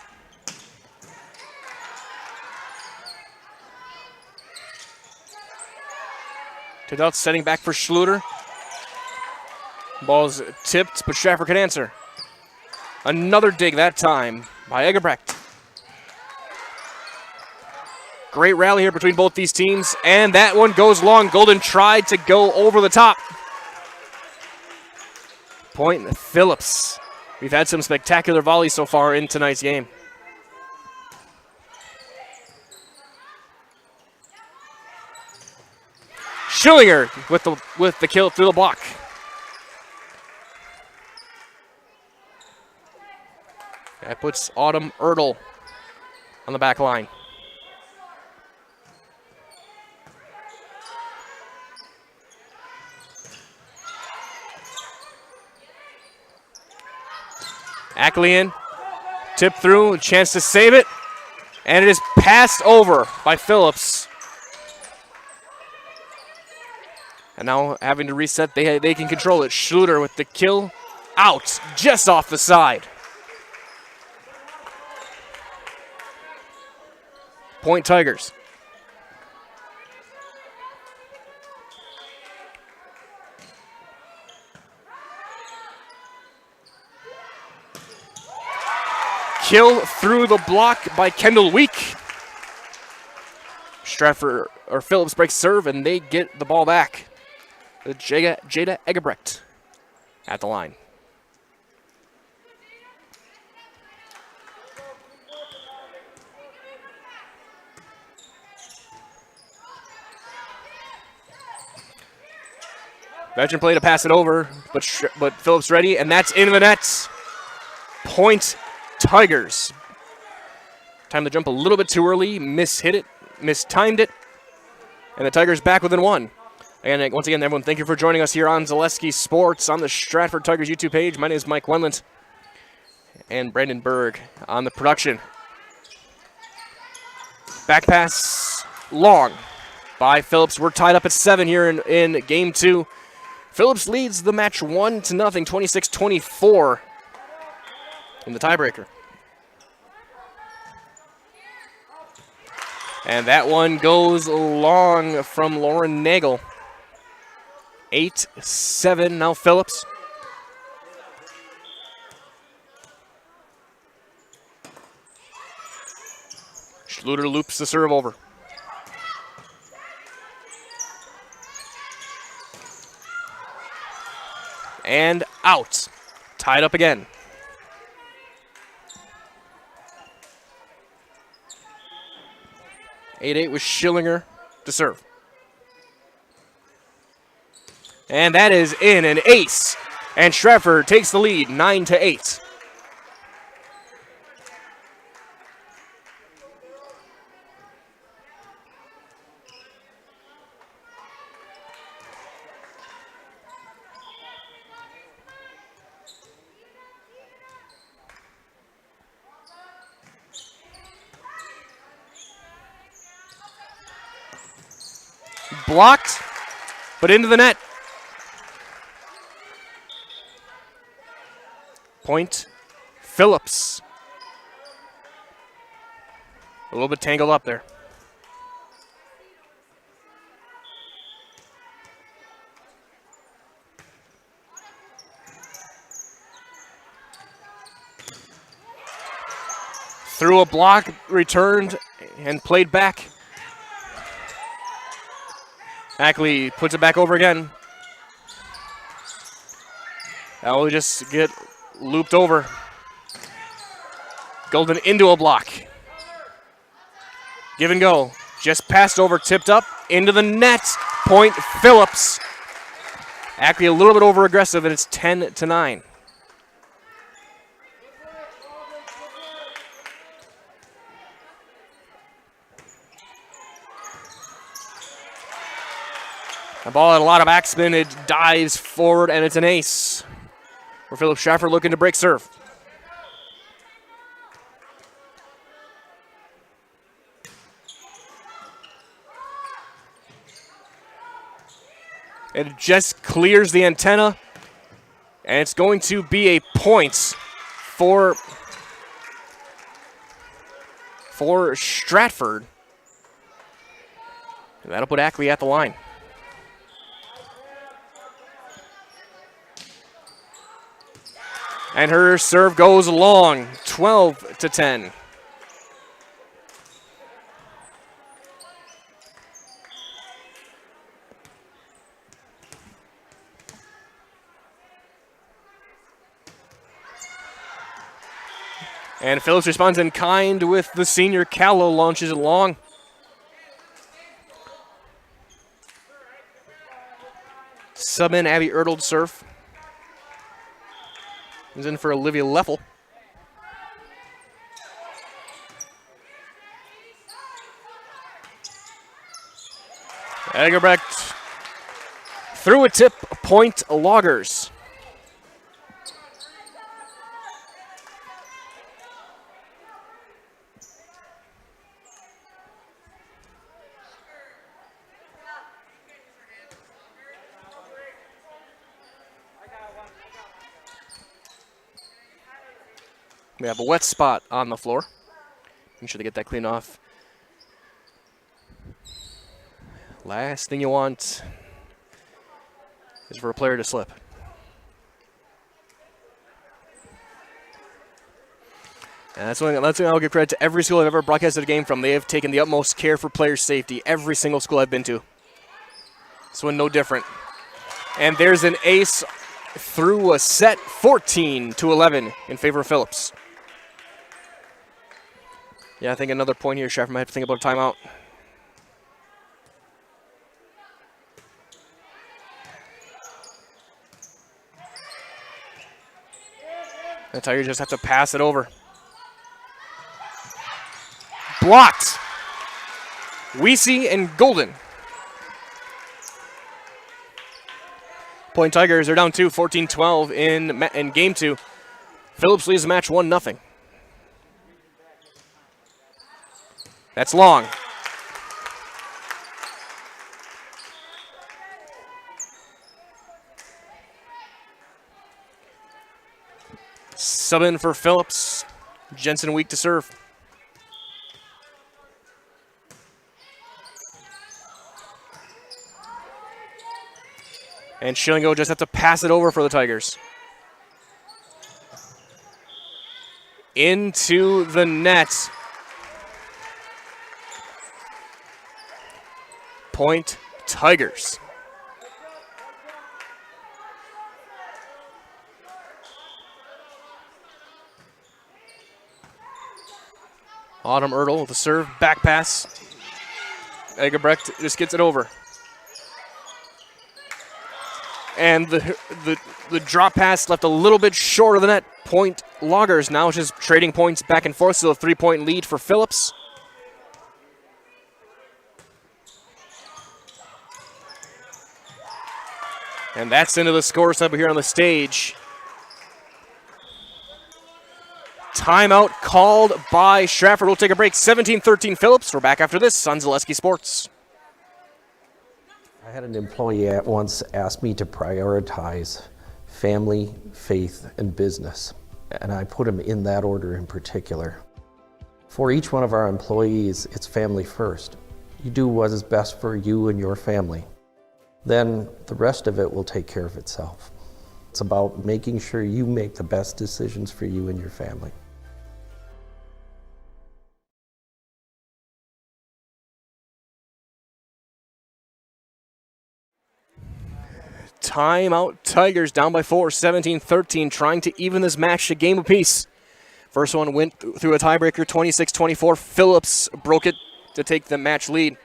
Speaker 2: Tipped out, setting back for Schluter. Ball's tipped, but Stratford can answer. Another dig that time by Egebrecht. Great rally here between both these teams, and that one goes long. Golden tried to go over the top. Point Phillips. We've had some spectacular volleys so far in tonight's game. Schillinger with the kill through the block. That puts Autumn Ertl on the back line. Ackley in, tip through, a chance to save it, and it is passed over by Phillips. And now having to reset, they can control it. Schluter with the kill, out, just off the side. Point Tigers. Kill through the block by Kendall Week. Stratford or Phillips breaks serve and they get the ball back. With Jada Egebrecht at the line. Veteran play to pass it over, but Phillips ready, and that's into the net. Point Tigers. Time to jump a little bit too early, mistimed it, and the Tigers back within one. And once again, everyone, thank you for joining us here on Zaleski Sports on the Stratford Tigers YouTube page. My name is Mike Wendland and Brandon Berg on the production. Back pass long by Phillips. We're tied up at 7 here in game 2. Phillips leads the match 1-0, 26-24 in the tiebreaker. And that one goes long from Lauren Nagel. 8-7 now Phillips. Schluter loops the serve over. And out. Tied up again. (8-8) with Schillinger to serve. And that is in an ace. And Stratford takes the lead 9-8. Blocked, but into the net. Point Phillips. A little bit tangled up there. Through a block, returned, and played back. Ackley puts it back over again. That will just get looped over. Golden into a block. Give and go. Just passed over, tipped up, into the net. Point Phillips. Ackley a little bit over aggressive, and it's 10-9. The ball had a lot of backspin. It dives forward, and it's an ace. For Phillips Stratford looking to break serve. It just clears the antenna, and it's going to be a point for for Stratford. And that'll put Ackley at the line. And her serve goes long, 12-10. And Phillips responds in kind with the senior. Callow launches it long. Sub in Abby Ertl to serve. He's in for Olivia Leffel. Egerbrecht through a tip, point Loggers. We have a wet spot on the floor. Make sure to get that cleaned off. Last thing you want is for a player to slip. And that's when I'll give credit to every school I've ever broadcasted a game from. They have taken the utmost care for player safety. Every single school I've been to. This one no different. And there's an ace through a set, 14-11 in favor of Phillips. Yeah, I think another point here. Stratford might have to think about a timeout. The Tigers just have to pass it over. Blocked. Weesey and Golden. Point Tigers are down 2, 14-12 in game 2. Phillips leads the match 1-0. That's long. Sub in for Phillips. Jensen weak to serve. And Schillingo just have to pass it over for the Tigers. Into the net. Point Tigers. Autumn Ertl with the serve, back pass. Egerbrecht just gets it over. And the drop pass left a little bit short of the net. Point Loggers now just trading points back and forth. Still a 3-point lead for Phillips. And that's into the score sub here on the stage. Timeout called by Stratford. We'll take a break. 17-13 Phillips. We're back after this on Zaleski Sports.
Speaker 10: I had an employee at once ask me to prioritize family, faith, and business, and I put them in that order in particular. For each one of our employees, it's family first. You do what is best for you and your family. Then the rest of it will take care of itself. It's about making sure you make the best decisions for you and your family.
Speaker 2: Timeout Tigers down by 4, 17-13, trying to even this match a game apiece. First one went through a tiebreaker, 26-24. Phillips broke it to take the match lead.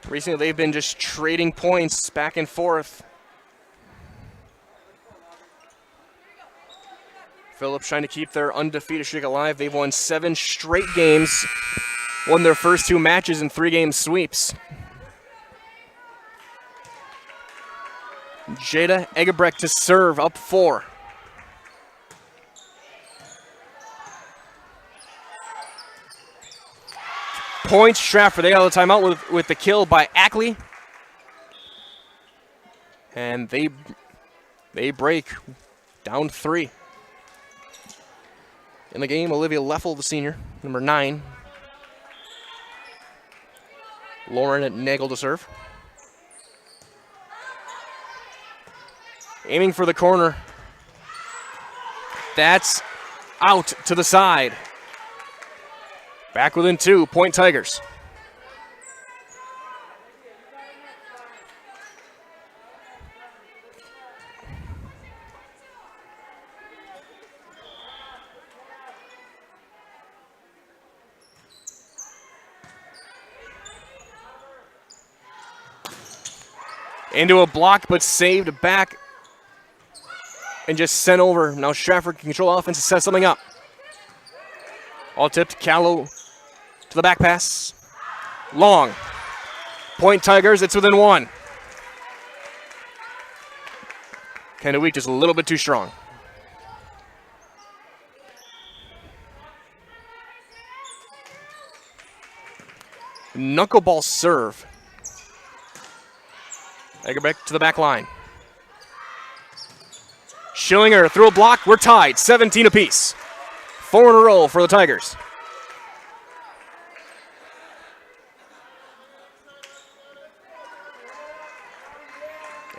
Speaker 2: Recently, they've been just trading points back and forth. Phillips trying to keep their undefeated streak alive. They've won 7 straight games, won their first 2 matches in 3-game sweeps. Jada Egerbrecht to serve, up 4. Point Stratford. They got the timeout with the kill by Ackley. And they break down 3. In the game, Olivia Leffel, the senior, number 9. Lauren Nagel to serve. Aiming for the corner. That's out to the side. Back within 2, point Tigers. Into a block, but saved back and just sent over. Now Stratford can control offense and set something up. All tipped, Callow to the back pass. Long. Point Tigers, it's within 1. Kind of weak, just a little bit too strong. Knuckleball serve. Egerbeck to the back line. Schillinger through a block. We're tied, 17 apiece. 4 in a row for the Tigers.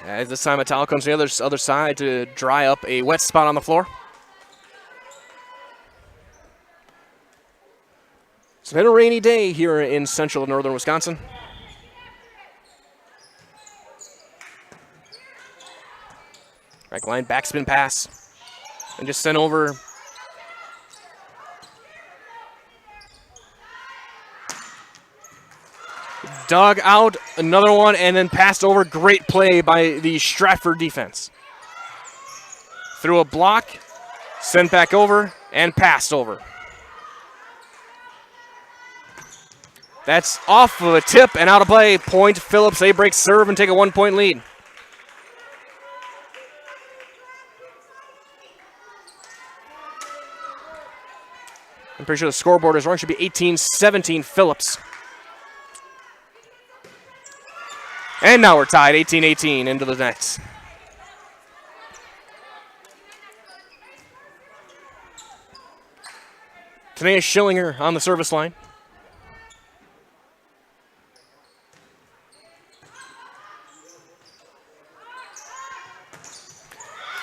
Speaker 2: As this time a towel comes to the other side to dry up a wet spot on the floor. It's been a rainy day here in central and northern Wisconsin. Right line, backspin pass. And just sent over. Dug out, another one, and then passed over. Great play by the Stratford defense. Through a block, sent back over, and passed over. That's off of a tip and out of play. Point Phillips, they break serve and take a 1-point lead. I'm pretty sure the scoreboard is wrong. It should be 18-17 Phillips. And now we're tied, 18-18 into the nets. Tanea Schillinger on the service line.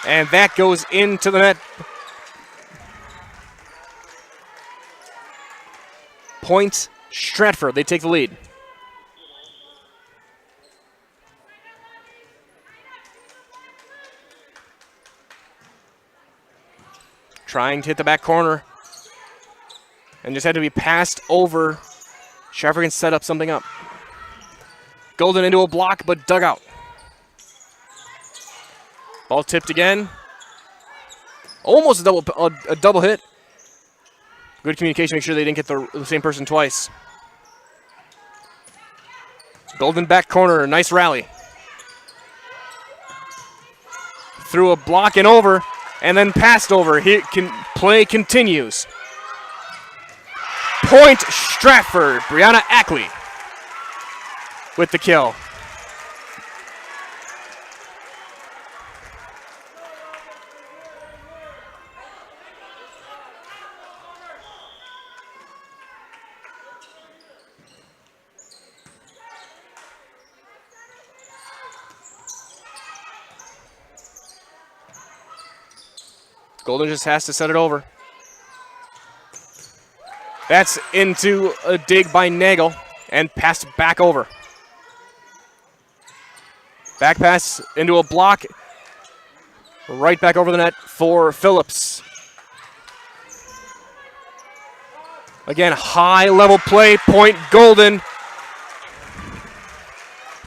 Speaker 2: And that goes into the net. Point Stratford, they take the lead. Trying to hit the back corner. And just had to be passed over. Stratford can set up something up. Golden into a block, but dug out. Ball tipped again. Almost a double hit. Good communication, make sure they didn't get the same person twice. Golden back corner, nice rally. Through a block and over, and then passed over. Play continues. Point Stratford, Brianna Ackley with the kill. Golden just has to set it over. That's into a dig by Nagel and passed back over. Back pass into a block. Right back over the net for Phillips. Again, high level play, point Golden.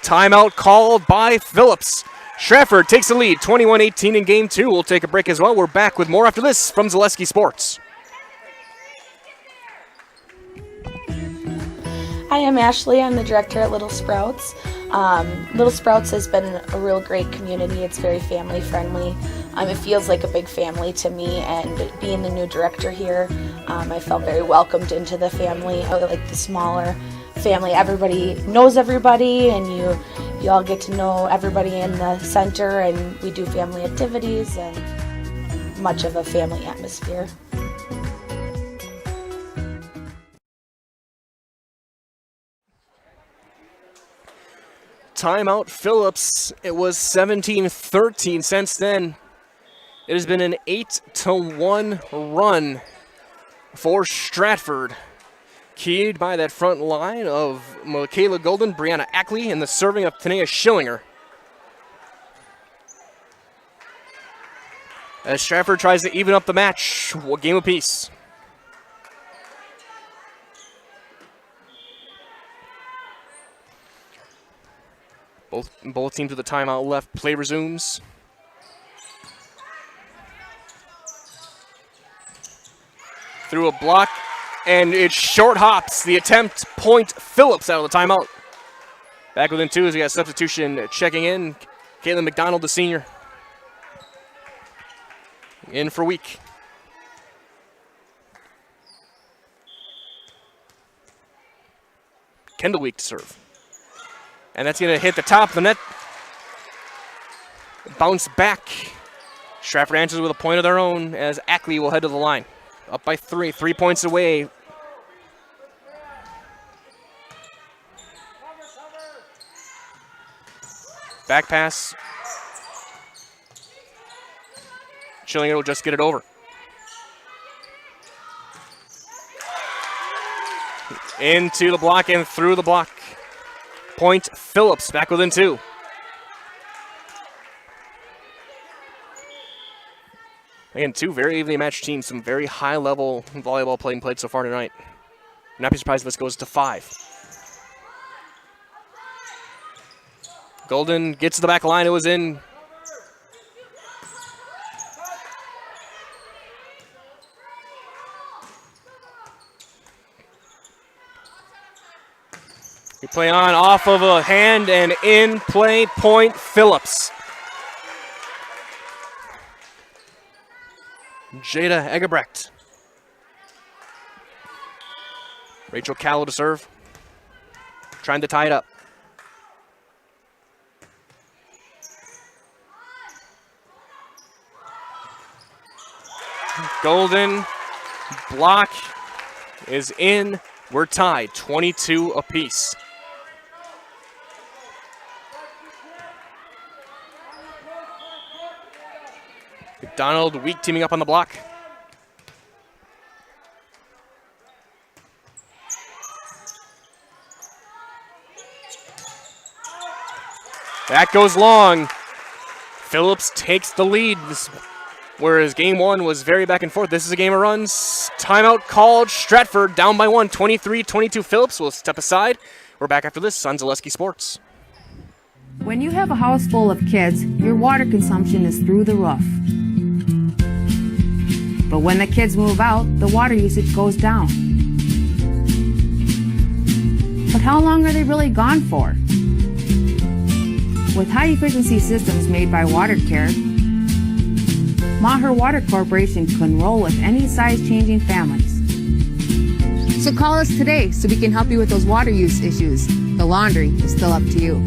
Speaker 2: Timeout called by Phillips. Stratford takes the lead, 21-18 in game 2. We'll take a break as well. We're back with more after this from Zaleski Sports.
Speaker 11: Hi, I'm Ashley. I'm the director at Little Sprouts. Little Sprouts has been a real great community. It's very family friendly. It feels like a big family to me, and being the new director here, I felt very welcomed into the family. I like the smaller family. Everybody knows everybody, and you all get to know everybody in the center, and we do family activities and much of a family atmosphere.
Speaker 2: timeout Phillips. It was 17-13 since then. It has been an 8-1 run for Stratford, keyed by that front line of Michaela Golden, Brianna Ackley, and the serving of Tanea Schillinger. As Stratford tries to even up the match, a game apiece. Both teams with a timeout left. Play resumes. Through a block, and it short hops. The attempt, point Phillips out of the timeout. Back within 2 as we got substitution checking in. Caitlin McDonald, the senior, in for Week. Kendall Week to serve. And that's going to hit the top of the net. Bounce back. Stratford answers with a point of their own as Ackley will head to the line. Up by 3, 3 points away. Back pass. Schillinger will just get it over. Into the block and through the block. Point Phillips back within 2. Again, 2 very evenly matched teams, some very high-level volleyball played so far tonight. Not be surprised if this goes to 5. Golden gets to the back line. It was in. We play on off of a hand and in play, point Phillips. Jada Egebrecht. Rachel Callow to serve. Trying to tie it up. Golden block is in. We're tied, 22 apiece. McDonald, Week teaming up on the block. That goes long. Phillips takes the lead, whereas game 1 was very back and forth. This is a game of runs. Timeout called. Stratford down by 1, 23-22. Phillips will step aside. We're back after this on Zaleski Sports.
Speaker 12: When you have a house full of kids, your water consumption is through the roof. But when the kids move out, the water usage goes down. But how long are they really gone for? With high-efficiency systems made by WaterCare, Maher Water Corporation can roll with any size-changing families. So call us today so we can help you with those water use issues. The laundry is still up to you.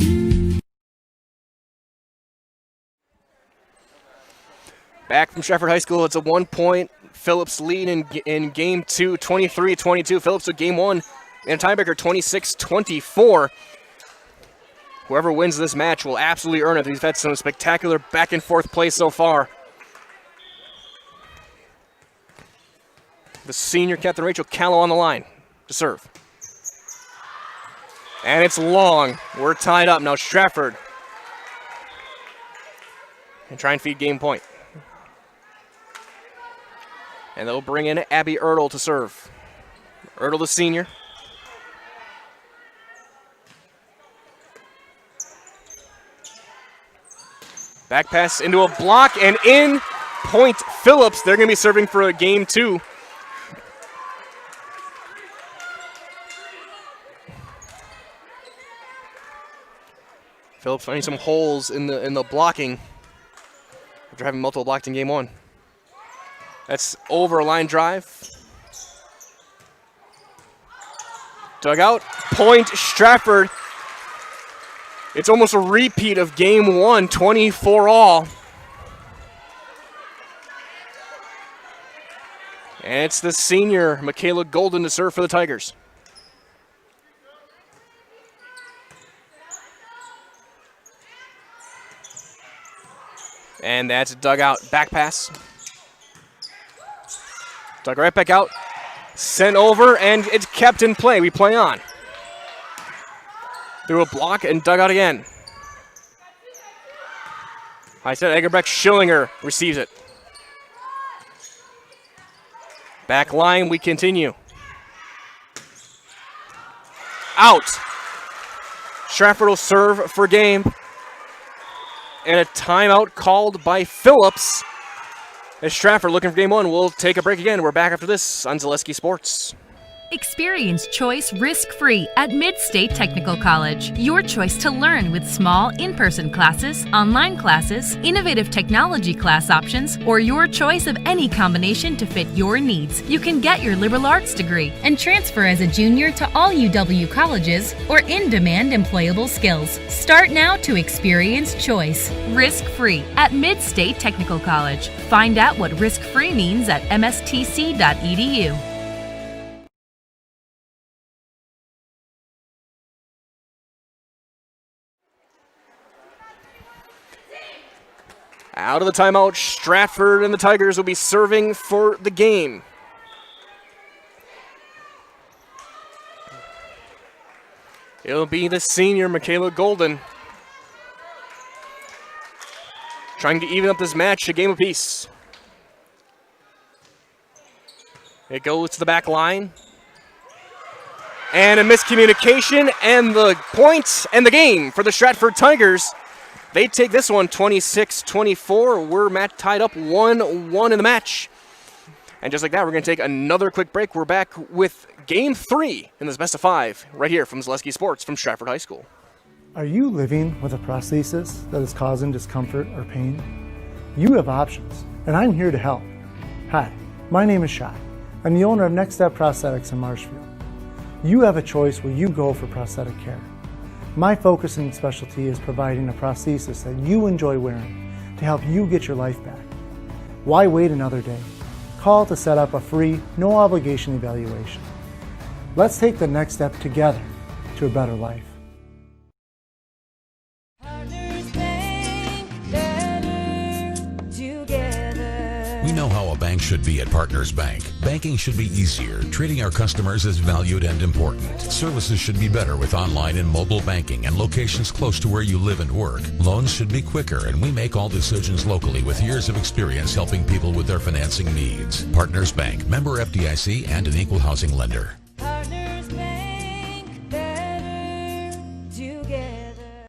Speaker 2: Back from Stratford High School, it's a 1-point Phillips lead in game 2, 23-22. Phillips with game 1 in a tiebreaker, 26-24. Whoever wins this match will absolutely earn it. We've had some spectacular back and forth play so far. The senior captain, Rachel Callow, on the line to serve. And it's long. We're tied up now. Stratford. And try and feed game point. And they'll bring in Abby Ertl to serve. Ertl, the senior. Back pass into a block and in. Point Phillips. They're going to be serving for a game 2. Phillips finding some holes in the blocking after having multiple blocked in game 1. That's over a line drive. Dugout. Point Stratford. It's almost a repeat of game 1, 24-all. And it's the senior, Michaela Golden, to serve for the Tigers. And that's dug out. Back pass. Dug right back out. Sent over, and it's kept in play. We play on. Through a block and dug out again. I said Egerbrecht Schillinger receives it. Back line, we continue. Out. Stratford will serve for game. And a timeout called by Phillips. As Stratford looking for game one, we'll take a break again. We're back after this on Zaleski Sports.
Speaker 13: Experience choice risk-free at Mid-State Technical College. Your choice to learn with small in-person classes, online classes, innovative technology class options, or your choice of any combination to fit your needs. You can get your liberal arts degree and transfer as a junior to all UW colleges or in-demand employable skills. Start now to experience choice risk-free at Mid-State Technical College. Find out what risk-free means at mstc.edu.
Speaker 2: Out of the timeout, Stratford and the Tigers will be serving for the game. It'll be the senior, Michaela Golden. Trying to even up this match, a game apiece. It goes to the back line. And a miscommunication, and the points and the game for the Stratford Tigers. They take this one 26-24. We're tied up 1-1 in the match. And just like that, we're going to take another quick break. We're back with Game 3 in this best of 5 right here from Zaleski Sports from Stratford High School.
Speaker 14: Are you living with a prosthesis that is causing discomfort or pain? You have options, and I'm here to help. Hi, my name is Shai. I'm the owner of Next Step Prosthetics in Marshfield. You have a choice where you go for prosthetic care. My focus and specialty is providing a prosthesis that you enjoy wearing to help you get your life back. Why wait another day? Call to set up a free, no obligation evaluation. Let's take the next step together to a better life.
Speaker 15: We know how a bank should be at Partners Bank. Banking should be easier, treating our customers as valued and important. Services should be better with online and mobile banking and locations close to where you live and work. Loans should be quicker, and we make all decisions locally with years of experience helping people with their financing needs. Partners Bank, member FDIC, and an equal housing lender.
Speaker 3: Partners Bank, better together.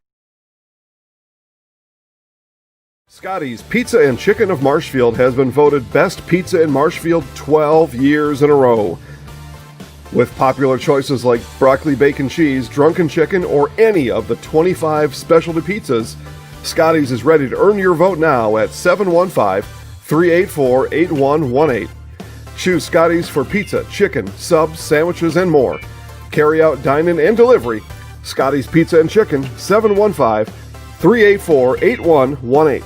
Speaker 5: Scotty's Pizza and Chicken of Marshfield has been voted Best Pizza in Marshfield 12 years in a row. With popular choices like broccoli bacon cheese, drunken chicken, or any of the 25 specialty pizzas, Scotty's is ready to earn your vote now at 715-384-8118. Choose Scotty's for pizza, chicken, subs, sandwiches, and more. Carry out, dine-in, and delivery. Scotty's Pizza and Chicken, 715-384-8118.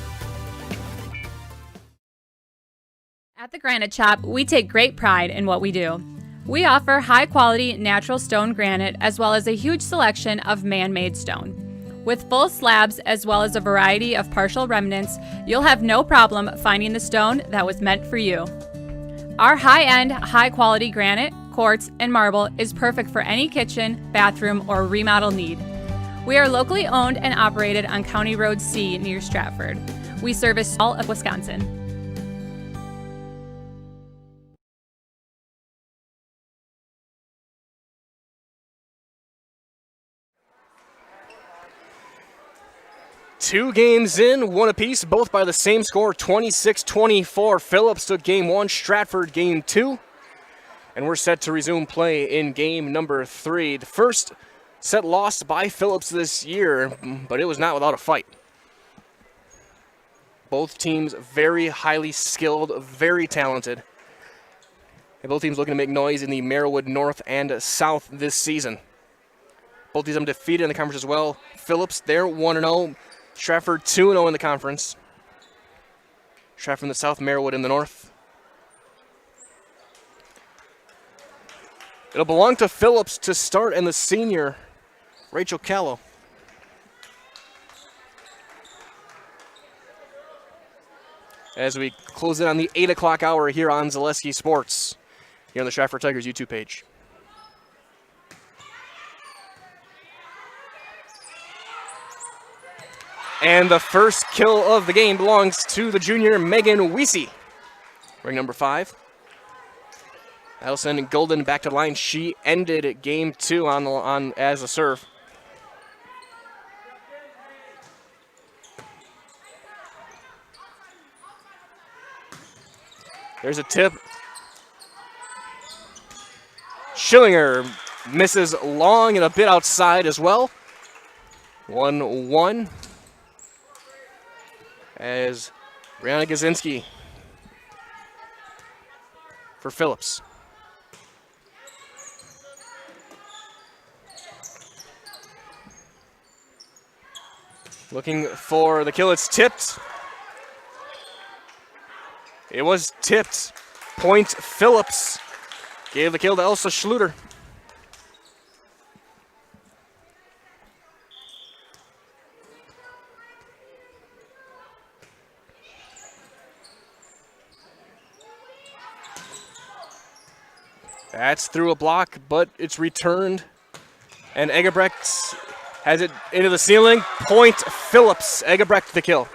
Speaker 16: At the Granite Shop, we take great pride in what we do. We offer high-quality natural stone granite as well as a huge selection of man-made stone. With full slabs as well as a variety of partial remnants, you'll have no problem finding the stone that was meant for you. Our high-end, high-quality granite, quartz, and marble is perfect for any kitchen, bathroom, or remodel need. We are locally owned and operated on County Road C near Stratford. We service all of Wisconsin.
Speaker 2: Two games in, one apiece, both by the same score, 26-24. Phillips took game 1, Stratford game 2. And we're set to resume play in game number 3. The first set lost by Phillips this year, but it was not without a fight. Both teams very highly skilled, very talented. And both teams looking to make noise in the Merriwood North and South this season. Both teams undefeated in the conference as well. Phillips, they're 1-0. Stratford 2-0 in the conference. Stratford in the south, Merriwood in the north. It'll belong to Phillips to start, and the senior, Rachel Callow. as we close in on the 8 o'clock hour here on Zaleski Sports, here on the Stratford Tigers YouTube page. And the first kill of the game belongs to the junior Megan Weesey, ring number 5. That'll send Golden back to the line. She ended game 2 on as a serve. There's a tip. Schillinger misses long and a bit outside as well. 1-1. As Brianna Gazinski for Phillips. Looking for the kill. It's tipped. It was tipped. Point Phillips gave the kill to Elsa Schluter. That's through a block, but it's returned. And Egebrecht has it into the ceiling. Point Phillips. Egebrecht the kill.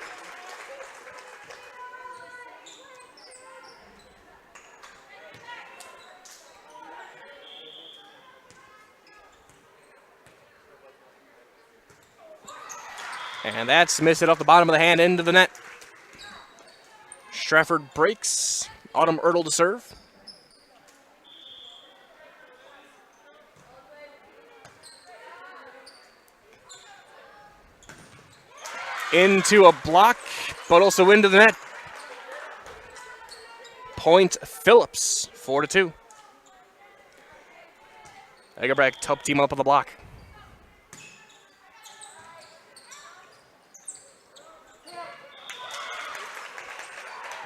Speaker 2: And that's missed it off the bottom of the hand into the net. Stratford breaks. Autumn Ertl to serve. Into a block, but also into the net. Point Phillips, 4-2. Egebrecht helped team up on the block.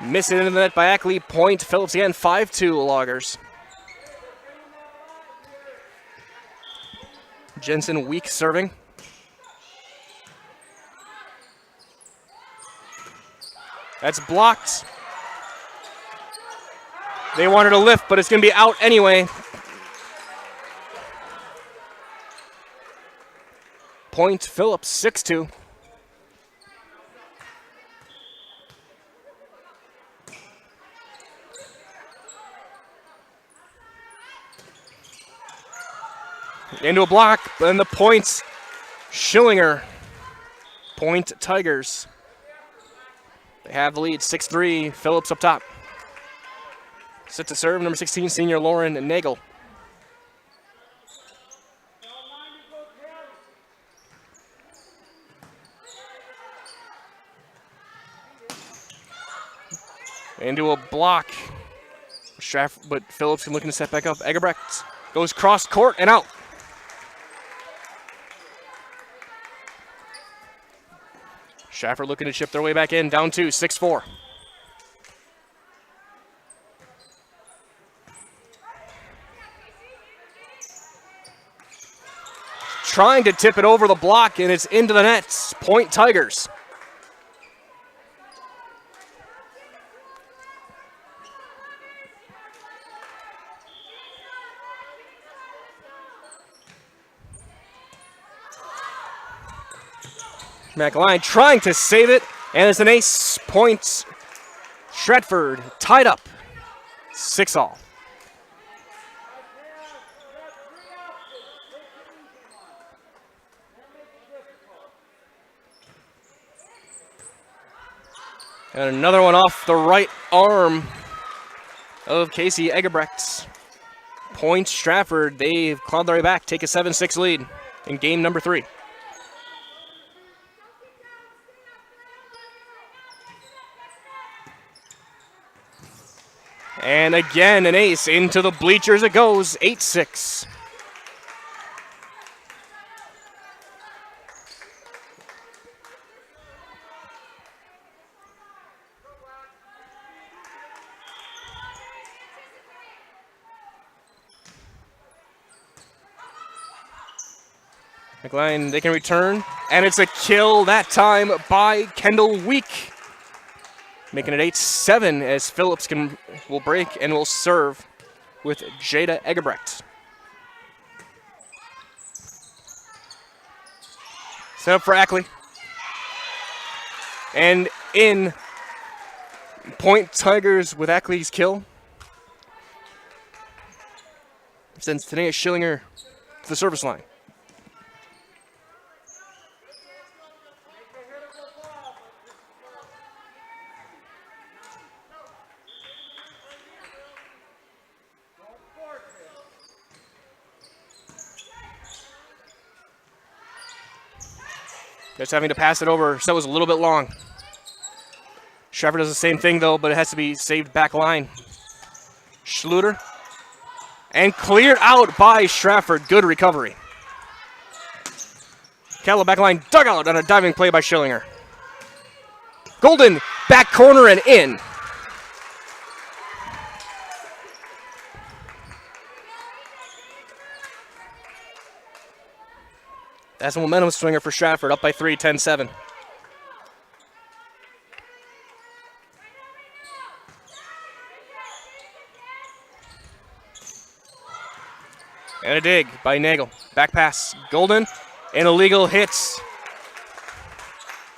Speaker 2: Miss it into the net by Ackley. Point Phillips again, 5-2 Loggers. Jensen weak serving. That's blocked. They wanted to lift, but it's going to be out anyway. Point Phillips, 6-2. Into a block, and the points, Schillinger. Point Tigers. They have the lead, 6-3, Phillips up top. Set to serve, number 16, senior Lauren Nagel. Into a block. Stratford, but Phillips looking to set back up. Egebrecht goes cross court and out. Stratford looking to chip their way back in, down 2, 6-4. Trying to tip it over the block, and it's into the nets. Point Tigers. McLean trying to save it, and it's an ace. Points Stratford tied up 6-all. And another one off the right arm of Casey Egebrecht. Point Stratford. They've clawed their way back, take a 7-6 lead in game number 3. And again, an ace into the bleachers it goes, 8-6. McLean, they can return, and it's a kill that time by Kendall Week. Making it 8-7 as Phillips will break and will serve with Jada Egebrecht. Set up for Ackley. And in. Point Tigers with Ackley's kill. Sends Tanea Schillinger to the service line. Just having to pass it over, so it was a little bit long. Stratford does the same thing, though, but it has to be saved back line. Schluter. And cleared out by Stratford. Good recovery. Callow back line dugout on a diving play by Schillinger. Golden back corner and in. That's a momentum swinger for Stratford, up by 3, 10-7. And a dig by Nagel. Back pass, Golden, and illegal hits.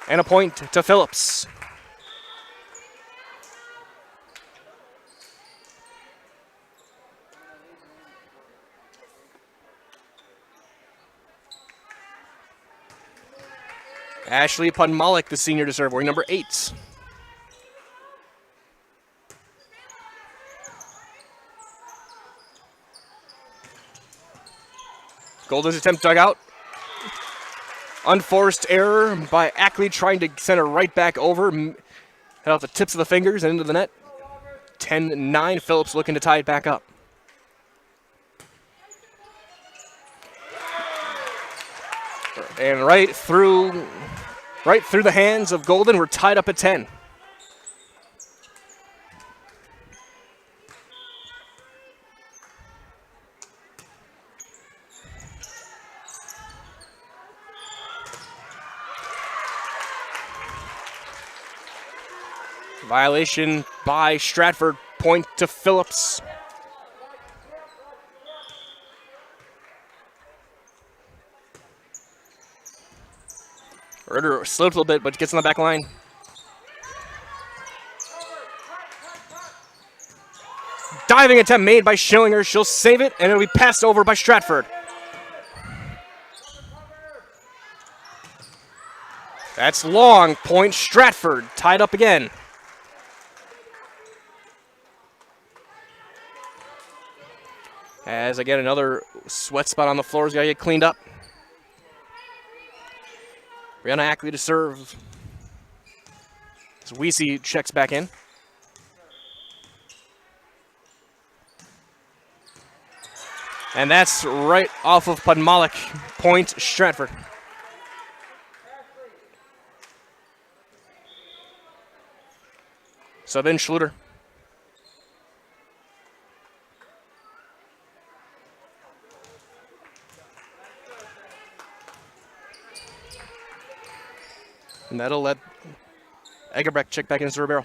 Speaker 2: And a point to Phillips. Ashley Pudmalik, the senior to serve, wearing number 8. Golden's attempt dug out. Unforced error by Ackley, trying to send it right back over. Head off the tips of the fingers and into the net. 10-9, Phillips looking to tie it back up. And right through the hands of Golden, we're tied up at 10. Violation by Stratford, point to Phillips. Ritter slipped a little bit, but gets on the back line. Diving attempt made by Schillinger. She'll save it, and it'll be passed over by Stratford. That's long. Point Stratford. Tied up again. As again, another sweat spot on the floor is going to get cleaned up. Brianna Ackley to serve. As Weesey checks back in. And that's right off of Pudmalik. Point Stratford. Sub in Schluter. And that'll let Egebrecht check back into the barrel.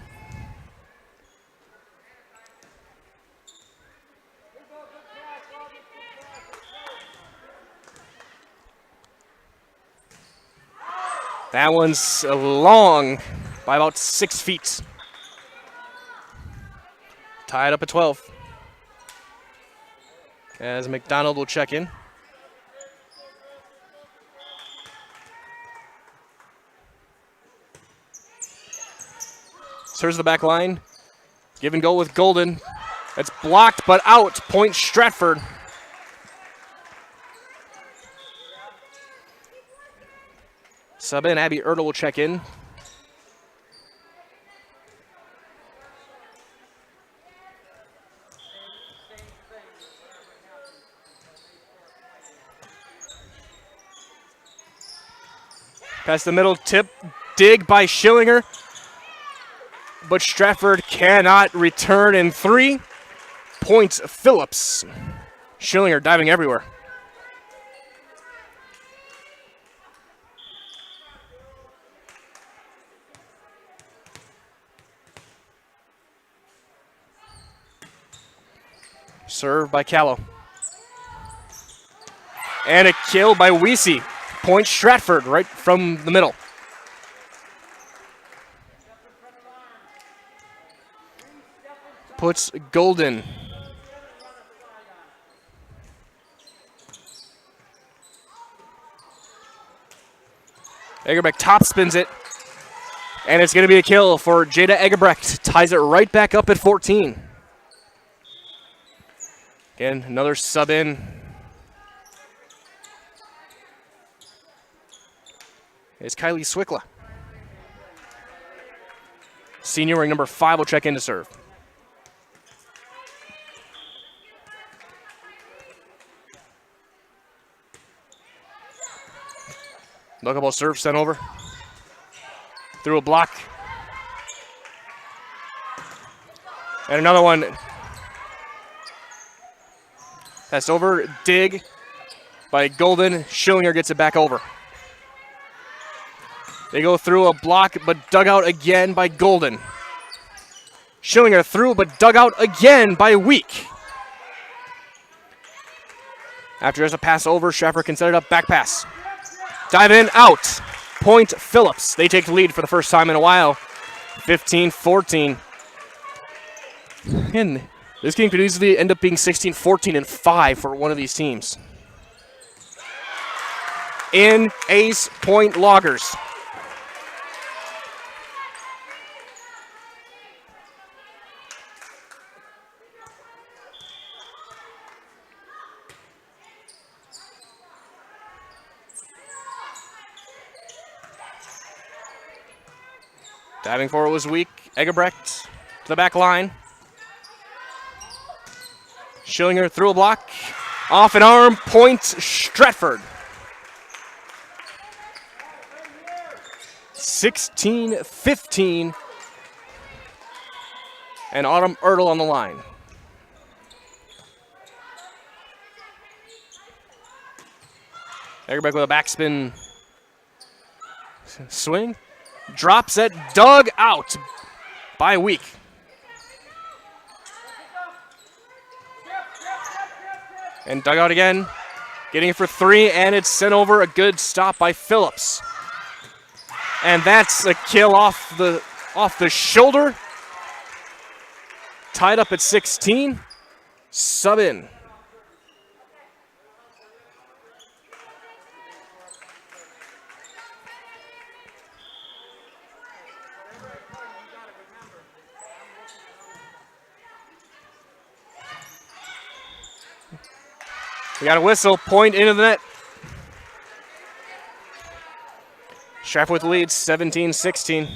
Speaker 2: That one's long by about 6 feet. Tied up at 12. As McDonald will check in. Serves the back line. Give and go with Golden. It's blocked but out. Point Stratford. Sub in. Abby Ertl will check in. Past the middle, tip, dig by Schillinger. But Stratford cannot return in 3. Points Phillips. Schillinger diving everywhere. Serve by Callow. And a kill by Weesey. Point Stratford right from the middle. Puts Golden. Egerbrecht top spins it. And it's going to be a kill for Jada Egerbrecht. Ties it right back up at 14. Again, another sub in. It's Kylie Swickla. Senior wearing number 5 will check in to serve. Lookable serve sent over. Through a block. And another one. That's over. Dig by Golden. Schillinger gets it back over. They go through a block, but dug out again by Golden. Schillinger through, but dug out again by Week. After there's a pass over, Stratford can set it up. Back pass. Dive in, out. Point Phillips. They take the lead for the first time in a while. 15-14. And this game could easily end up being 16-14 and 5 for one of these teams. In Ace Point Loggers. Diving forward was weak. Egerbrecht to the back line. Schillinger through a block. Off an arm. Point Stratford. 16-15. And Autumn Ertl on the line. Egerbrecht with a backspin swing. Drops it, dug out by Week. And dug out again, getting it for 3, and it's sent over. A good stop by Phillips. And that's a kill off the shoulder. Tied up at 16. Sub in. We got a whistle, point into the net. Stratford with the lead, 17-16.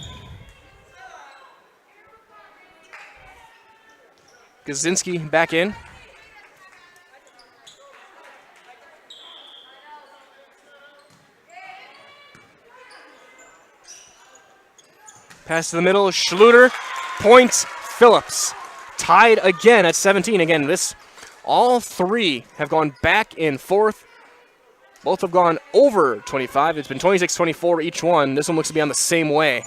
Speaker 2: Gazinski back in. Pass to the middle, Schluter, point Phillips. Tied again at 17. Again, all 3 have gone back and forth. Both have gone over 25. It's been 26-24 each one. This one looks to be on the same way.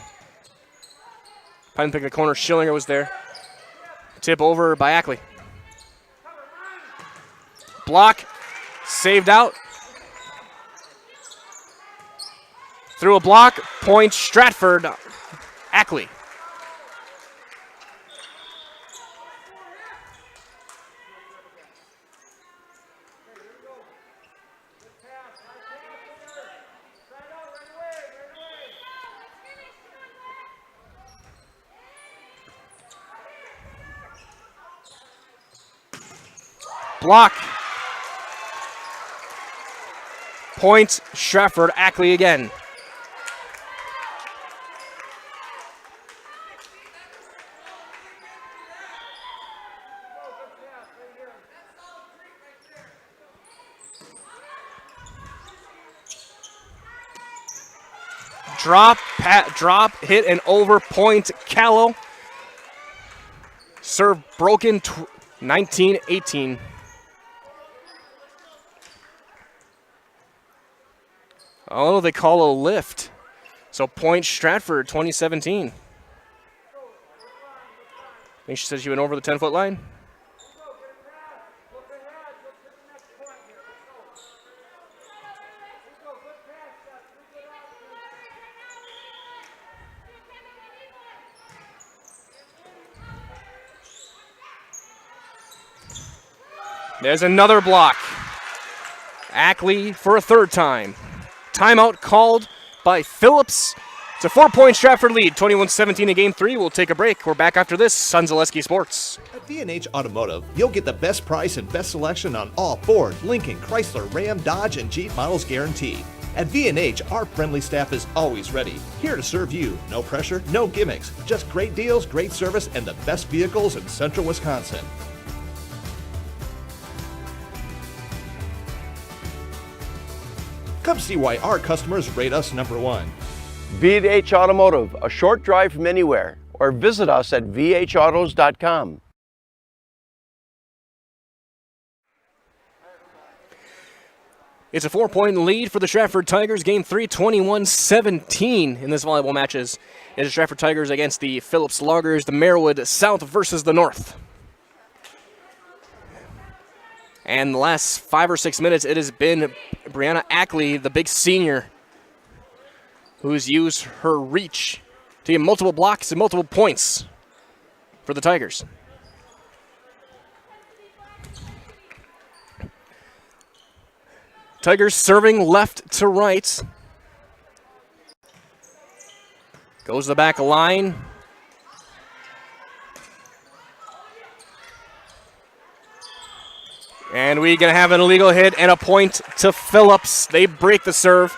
Speaker 2: Pine pick the corner. Schillinger was there. Tip over by Ackley. Block. Saved out. Through a block. Point Stratford. Ackley. Block. Point Stratford. Ackley again. Drop, hit, and over. Point Callow. Serve broken. 19-18. Oh, they call a lift. So point Stratford, 2017. I think she said she went over the 10-foot line. There's another block. Ackley for a third time. Timeout called by Phillips. It's a 4-point Stratford lead, 21-17 in Game 3. We'll take a break. We're back after this. Sun Zaleski Sports.
Speaker 17: At V&H Automotive, you'll get the best price and best selection on all Ford, Lincoln, Chrysler, Ram, Dodge, and Jeep models guaranteed. At V&H, our friendly staff is always ready, here to serve you. No pressure, no gimmicks, just great deals, great service, and the best vehicles in central Wisconsin. Come see why our customers rate us #1.
Speaker 18: V&H Automotive, a short drive from anywhere, or visit us at vhautos.com.
Speaker 2: It's a 4-point lead for the Stratford Tigers. Game 3, 21-17 in this volleyball matches. It's the Stratford Tigers against the Phillips Loggers, the Merwood South versus the North. And the last 5 or 6 minutes, it has been Brianna Ackley, the big senior, who's used her reach to get multiple blocks and multiple points for the Tigers. Tigers serving left to right. Goes to the back line. And we're going to have an illegal hit and a point to Phillips. They break the serve.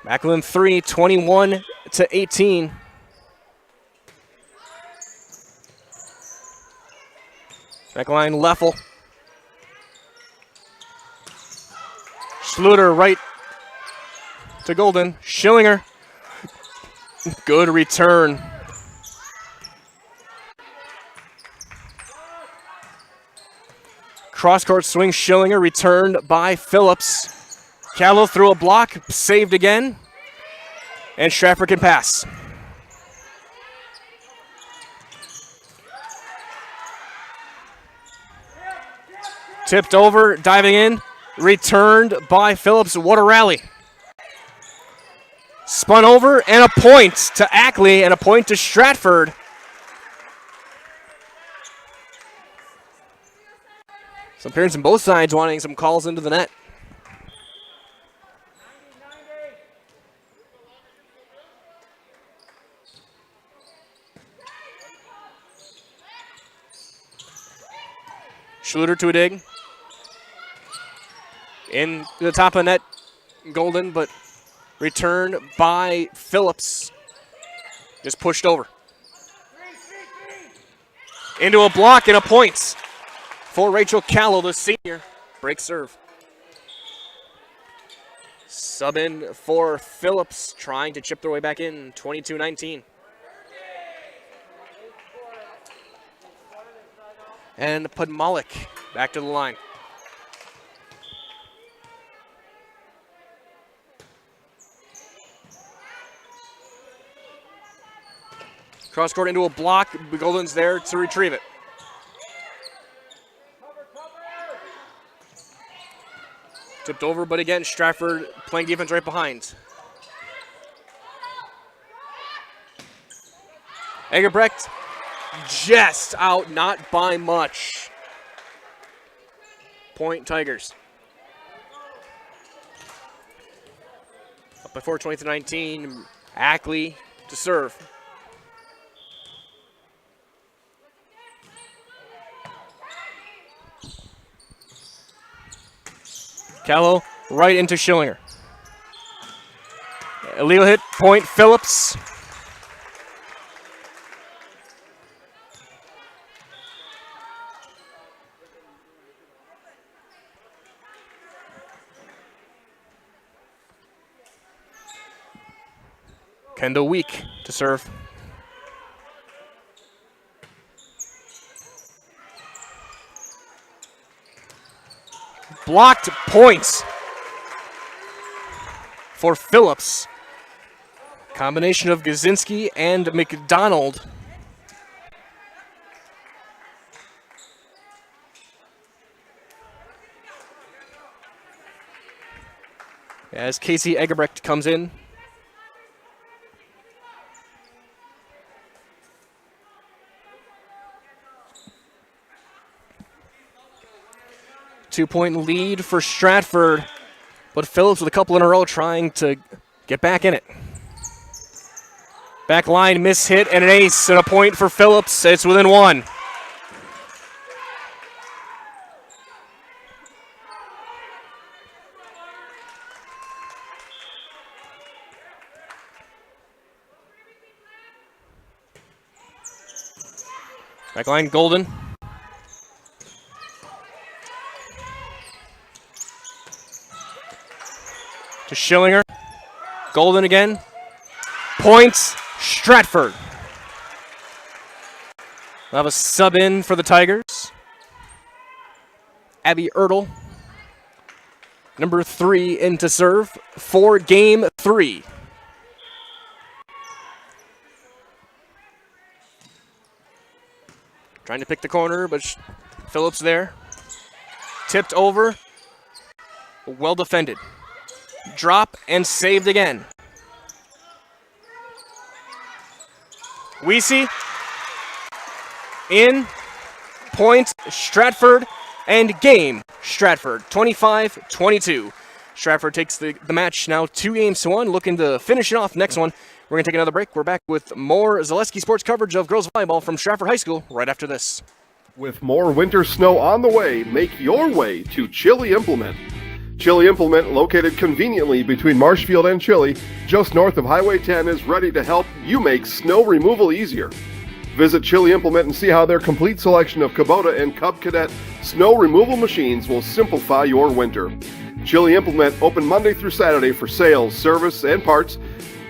Speaker 2: Macklin 3, 21-18. Backline Leffel. Schluter right to Golden. Schillinger. Good return. Cross-court swing, Schillinger returned by Phillips. Callow threw a block, saved again, and Stratford can pass. Tipped over, diving in, returned by Phillips. What a rally. Spun over, and a point to Ackley, and a point to Stratford. Some parents on both sides wanting some calls into the net. Schluter to a dig. In the top of the net, Golden, but returned by Phillips. Just pushed over. Into a block and a point for Rachel Callow, the senior. Break serve. Sub in for Phillips, trying to chip their way back in, 22-19. And Podmalik back to the line. Cross court into a block. Golden's there to retrieve it. Tipped over, but again, Stratford playing defense right behind. Egerbrecht just out, not by much. Point Tigers. Up by 4, 20-19. Ackley to serve. Callow right into Schillinger. Illegal hit, point Phillips. Kendall Week to serve. Blocked points for Phillips. Combination of Gazinski and McDonald. As Casey Egerbrecht comes in. 2-point lead for Stratford, but Phillips with a couple in a row trying to get back in it. Back line mishit and an ace and a point for Phillips. It's within one. Back line Golden. To Schillinger. Golden again. Points, Stratford. We'll have a sub in for the Tigers. Abby Ertl, number 3 in to serve for game 3. Trying to pick the corner, but Phillips there. Tipped over. Well defended. Drop and saved again. Weesey in, point, Stratford, and game, Stratford, 25-22. Stratford takes the match now 2-1, looking to finish it off next one. We're going to take another break. We're back with more Zaleski Sports coverage of girls volleyball from Stratford High School right after this.
Speaker 5: With more winter snow on the way, make your way to Chili Implement. Chili Implement, located conveniently between Marshfield and Chili, just north of Highway 10, is ready to help you make snow removal easier. Visit Chili Implement and see how their complete selection of Kubota and Cub Cadet snow removal machines will simplify your winter. Chili Implement open Monday through Saturday for sales, service, and parts.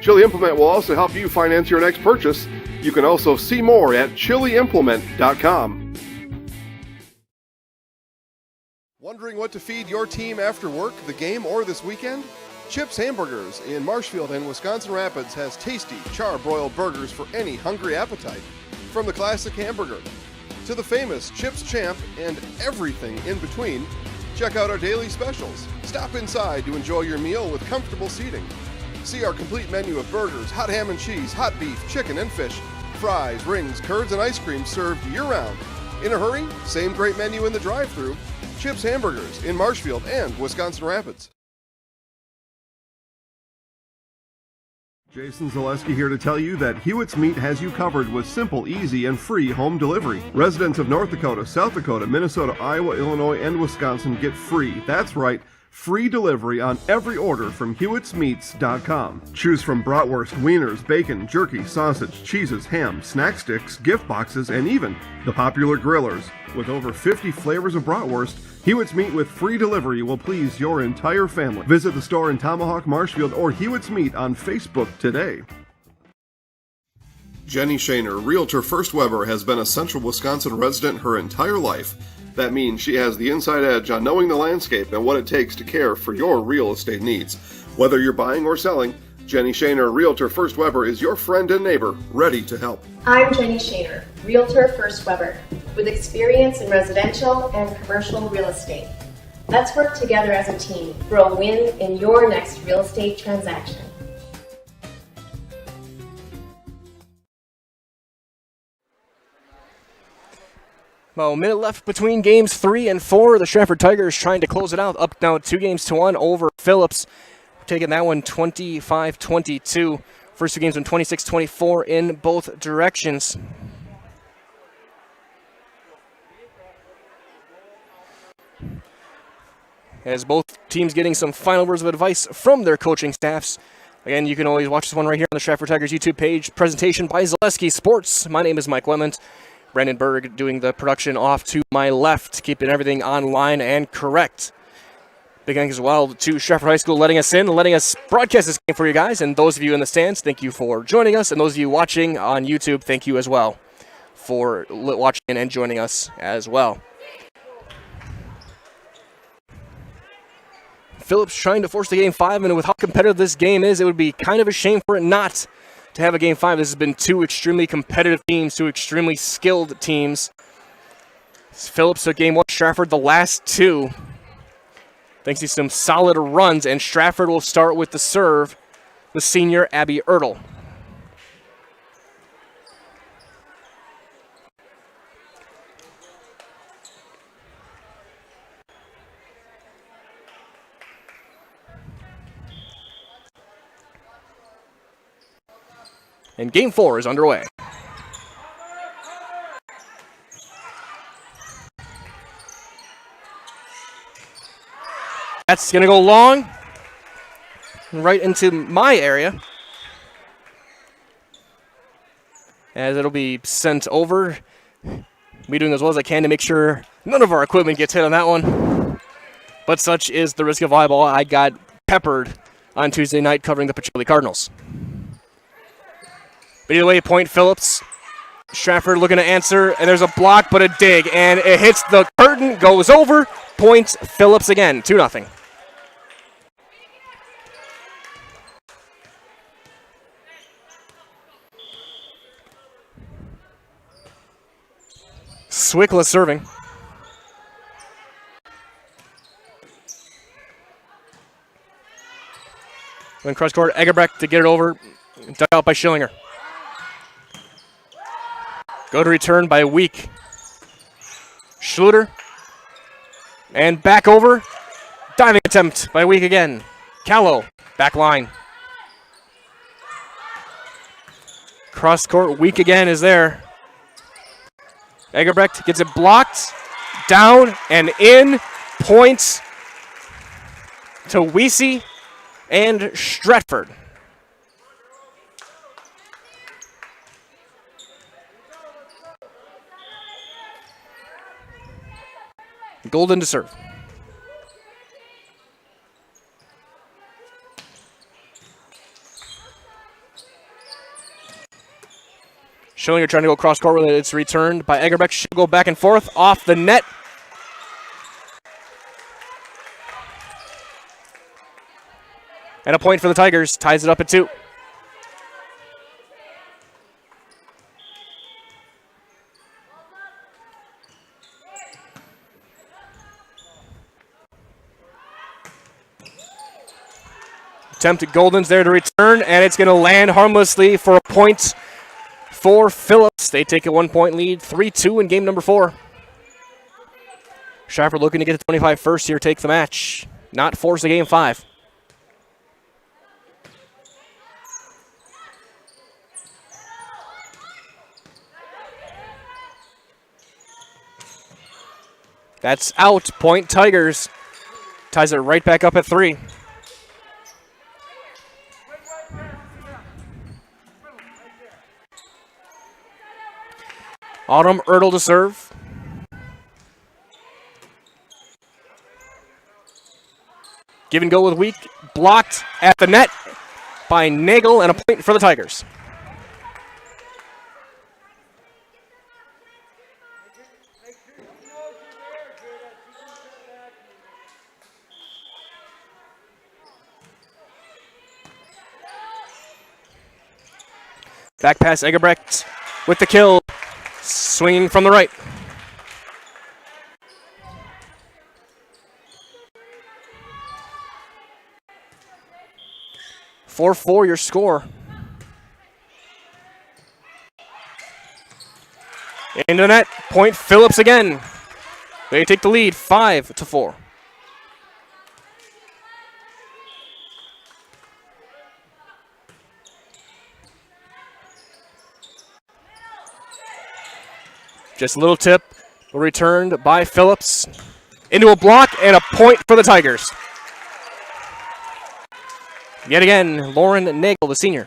Speaker 5: Chili Implement will also help you finance your next purchase. You can also see more at chiliimplement.com. Wondering what to feed your team after work, the game, or this weekend? Chips Hamburgers in Marshfield and Wisconsin Rapids has tasty, char-broiled burgers for any hungry appetite. From the classic hamburger to the famous Chips Champ and everything in between, check out our daily specials. Stop inside to enjoy your meal with comfortable seating. See our complete menu of burgers, hot ham and cheese, hot beef, chicken and fish, fries, rings, curds, and ice cream served year-round. In a hurry? Same great menu in the drive-thru. Chips Hamburgers in Marshfield and Wisconsin Rapids. Jason Zaleski here to tell you that Hewitt's Meat has you covered with simple, easy, and free home delivery. Residents of North Dakota, South Dakota, Minnesota, Iowa, Illinois, and Wisconsin get free. That's right. Free delivery on every order from Hewitt'sMeats.com. Choose from bratwurst, wieners, bacon, jerky, sausage, cheeses, ham, snack sticks, gift boxes, and even the popular grillers. With over 50 flavors of bratwurst, Hewitt's Meat with free delivery will please your entire family. Visit the store in Tomahawk, Marshfield, or Hewitt's Meat on Facebook today. Jenny Shaner, Realtor First Weber, has been a Central Wisconsin resident her entire life. That means she has the inside edge on knowing the landscape and what it takes to care for your real estate needs. Whether you're buying or selling, Jenny Shaner, Realtor First Weber, is your friend and neighbor, ready to help.
Speaker 19: I'm Jenny Shaner, Realtor First Weber, with experience in residential and commercial real estate. Let's work together as a team for a win in your next real estate transaction.
Speaker 2: Well, a minute left between games 3 and 4. The Stratford Tigers trying to close it out. Up now 2-1 over Phillips. Taking that one 25-22. First two games went 26-24 in both directions. As both teams getting some final words of advice from their coaching staffs. Again, you can always watch this one right here on the Stratford Tigers YouTube page. Presentation by Zaleski Sports. My name is Mike Wement. Brandon Berg doing the production off to my left, keeping everything online and correct. Big thanks as well to Stratford High School letting us in, letting us broadcast this game for you guys. And those of you in the stands, thank you for joining us. And those of you watching on YouTube, thank you as well for watching and joining us as well. Phillips trying to force the game 5, and with how competitive this game is, it would be kind of a shame for it not to have a game 5. This has been two extremely competitive teams, two extremely skilled teams. Phillips took game 1, Stratford the last 2. Thanks to some solid runs, and Stratford will start with the serve, the senior Abby Ertl. And game 4 is underway. That's going to go long, right into my area, as it'll be sent over. Me doing as well as I can to make sure none of our equipment gets hit on that one. But such is the risk of volleyball. I got peppered on Tuesday night covering the Pacioli Cardinals. But either way, point Phillips. Stratford looking to answer, and there's a block, but a dig, and it hits the curtain, goes over, points Phillips again, 2-0. Swickla serving. When cross court, Egerbrecht to get it over, dug out by Schillinger. Go to return by Week. Schluter. And back over. Diving attempt by Week again. Callow, back line. Cross court, Week again is there. Egerbrecht gets it blocked, down and in, points to Weesey and Stratford. Golden to serve. Schillinger trying to go cross court with it. It's returned by Egerbrecht. She'll go back and forth off the net. And a point for the Tigers. Ties it up at 2. Attempted Golden's there to return, and it's going to land harmlessly for a point for Phillips. They take a 1-point lead, 3-2 in game number 4. Stratford looking to get to 25 first here, take the match, not force a game 5. That's out, point Tigers. Ties it right back up at 3. Autumn Ertl to serve. Give and go with Week. Blocked at the net by Nagel, and a point for the Tigers. Back pass Egerbrecht with the kill. Swinging from the right. (4-4) your score. Into net, point Phillips again. They take the lead, 5-4. Just a little tip, returned by Phillips. Into a block and a point for the Tigers. Yet again, Lauren Nagel, the senior.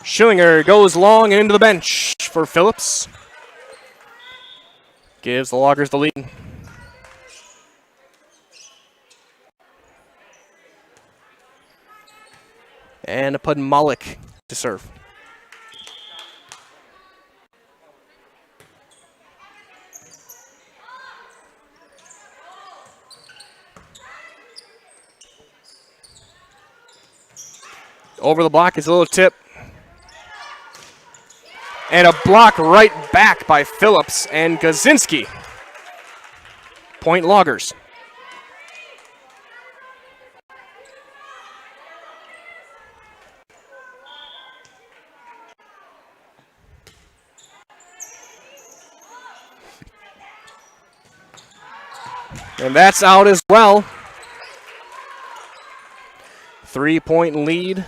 Speaker 2: Schillinger goes long and into the bench for Phillips. Gives the Loggers the lead. And Pudmalik to serve. Over the block is a little tip. And a block right back by Phillips and Gazinski. Point Loggers. And that's out as well. 3-point lead.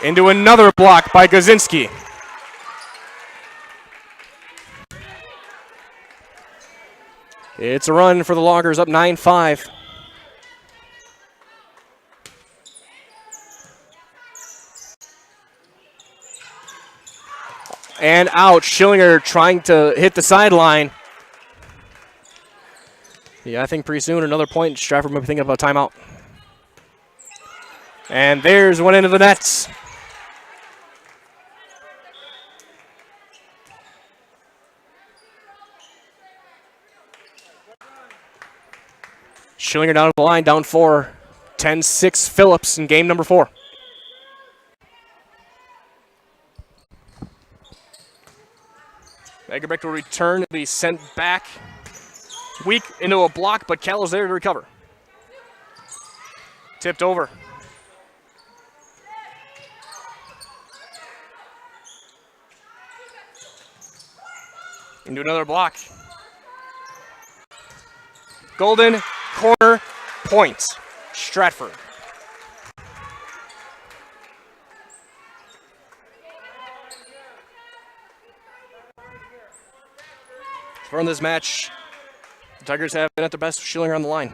Speaker 2: Into another block by Gazinski. It's a run for the Loggers, up 9-5. And out. Schillinger trying to hit the sideline. Yeah, I think pretty soon another point. Stratford might be thinking about a timeout. And there's one into the nets. Schillinger down the line, down 4. 10-6 Phillips in game number 4. Egerbeck will return to be sent back. Weak into a block, but Callow's there to recover. Tipped over. Into another block. Golden, corner, point. Stratford. From this match, the Tigers have been at their best with Schillinger on the line.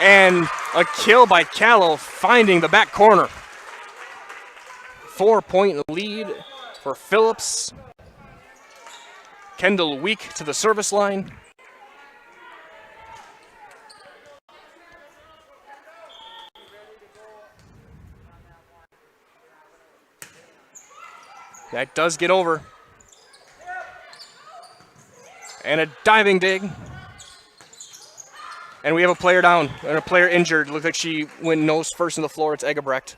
Speaker 2: And a kill by Callow, finding the back corner. 4-point lead for Phillips. Kendall Week to the service line. That does get over. And a diving dig. And we have a player down and a player injured. Looks like she went nose first on the floor. It's Egebrecht.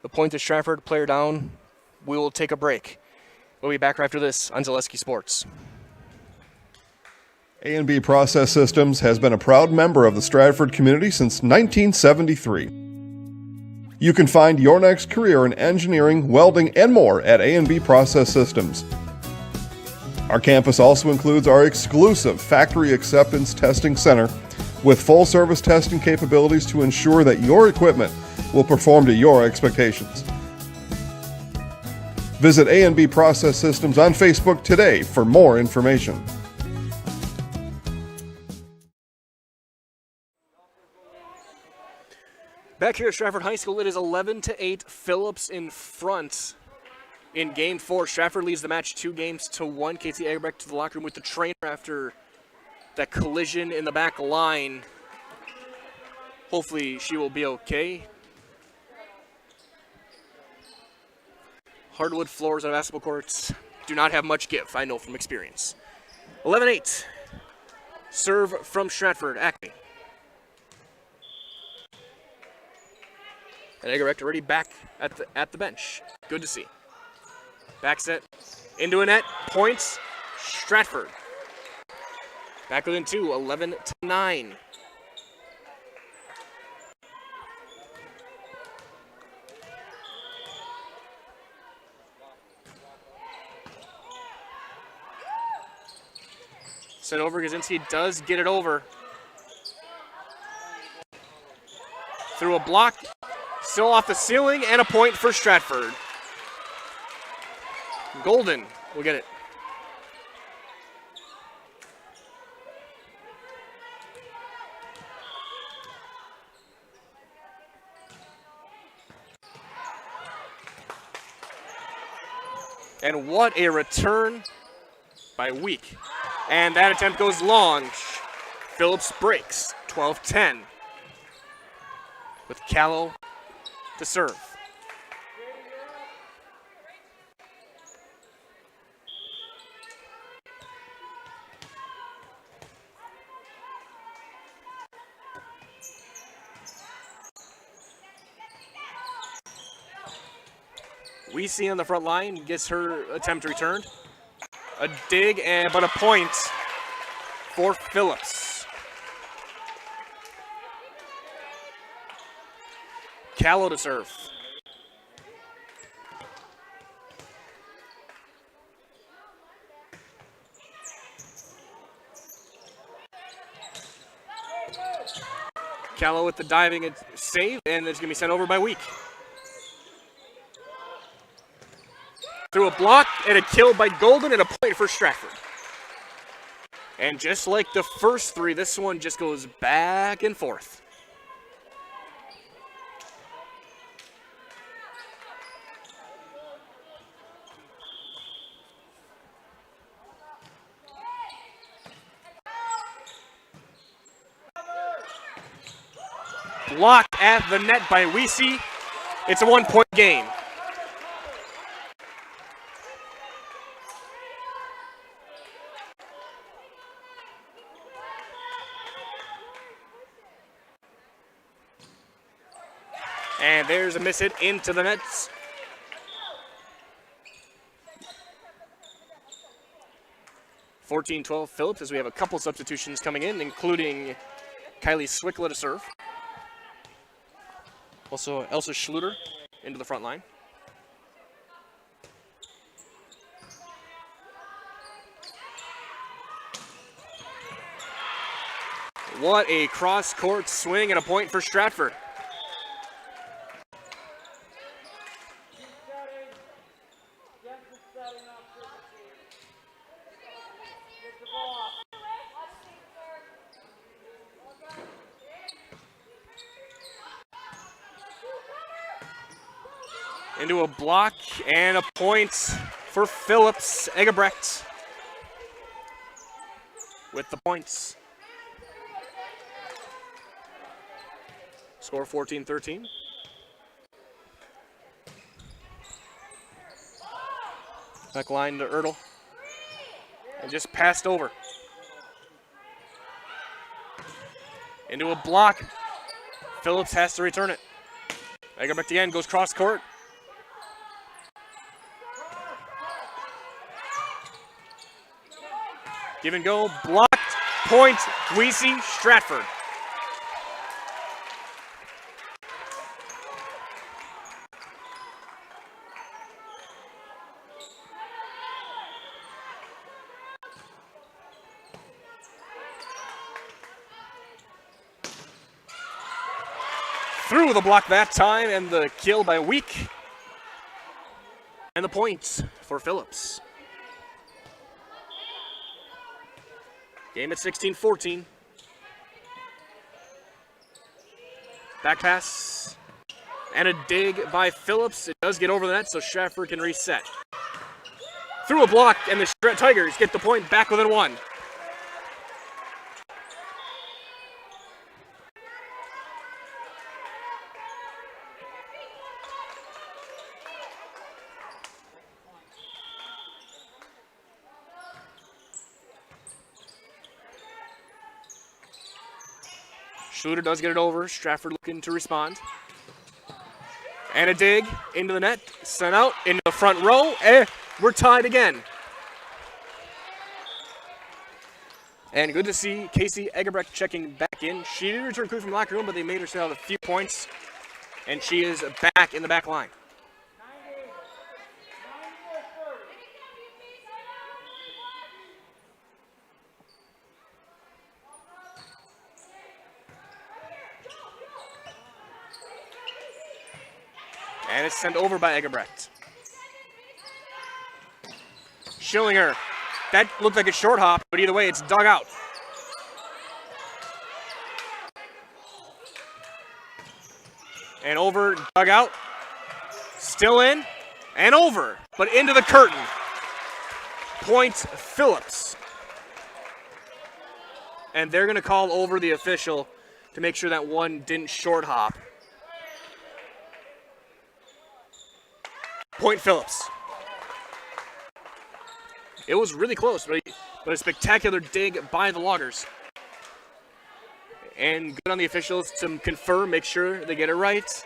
Speaker 2: The point to Stratford, player down. We will take a break. We'll be back right after this on Zaleski Sports.
Speaker 5: A&B Process Systems has been a proud member of the Stratford community since 1973. You can find your next career in engineering, welding, and more at A&B Process Systems. Our campus also includes our exclusive Factory Acceptance Testing Center with full-service testing capabilities to ensure that your equipment will perform to your expectations. Visit A&B Process Systems on Facebook today for more information.
Speaker 2: Back here at Stratford High School, it is 11-8. Phillips in front in game 4. Stratford leads the match 2-1. Casey Egebrecht to the locker room with the trainer after that collision in the back line. Hopefully she will be okay. Hardwood floors on basketball courts do not have much give, I know from experience. 11-8. Serve from Stratford. Acme. And Egebrecht already back at the bench. Good to see. Back set into a net. Points. Stratford. Back within 2. 11-9. Sent over. Gazinski does get it over. Through a block. Still off the ceiling, and a point for Stratford. Golden will get it. And what a return by Week. And that attempt goes long. Phillips breaks, 12-10. With Callow to serve. We see on the front line, gets her attempt returned. A dig, but a point for Phillips. Callow to serve. Callow with the diving and save, and it's going to be sent over by Week. Through a block and a kill by Golden and a point for Stratford. And just like the first three, this one just goes back and forth. Blocked at the net by Weesey. It's a 1-point game. And there's a miss hit into the nets. (14-12) Phillips, as we have a couple substitutions coming in, including Kylie Swickla to serve. Also, Elsa Schluter into the front line. What a cross-court swing and a point for Stratford. Into a block and a point for Phillips. Egebrecht with the points. Score 14-13. Back line to Ertl. And just passed over. Into a block. Phillips has to return it. Egebrecht again goes cross court. Give and go, blocked, point, Weesey, Stratford. Through the block that time, and the kill by Week. And the points for Phillips. Game at 16-14. Back pass. And a dig by Phillips. It does get over the net, so Stratford can reset. Through a block, and the Tigers get the point back within one. Schluter does get it over. Stratford looking to respond. And a dig into the net. Sent out into the front row. And we're tied again. And good to see Casey Egebrecht checking back in. She did return quickly from the locker room, but they made her still have a few points. And she is back in the back line. And it's sent over by Egebrecht. Schillinger. That looked like a short hop, but either way, it's dug out. And over, dug out. Still in, and over, but into the curtain. Point Phillips. And they're going to call over the official to make sure that one didn't short hop. Point Phillips. It was really close, but a spectacular dig by the Loggers. And good on the officials to confirm, make sure they get it right.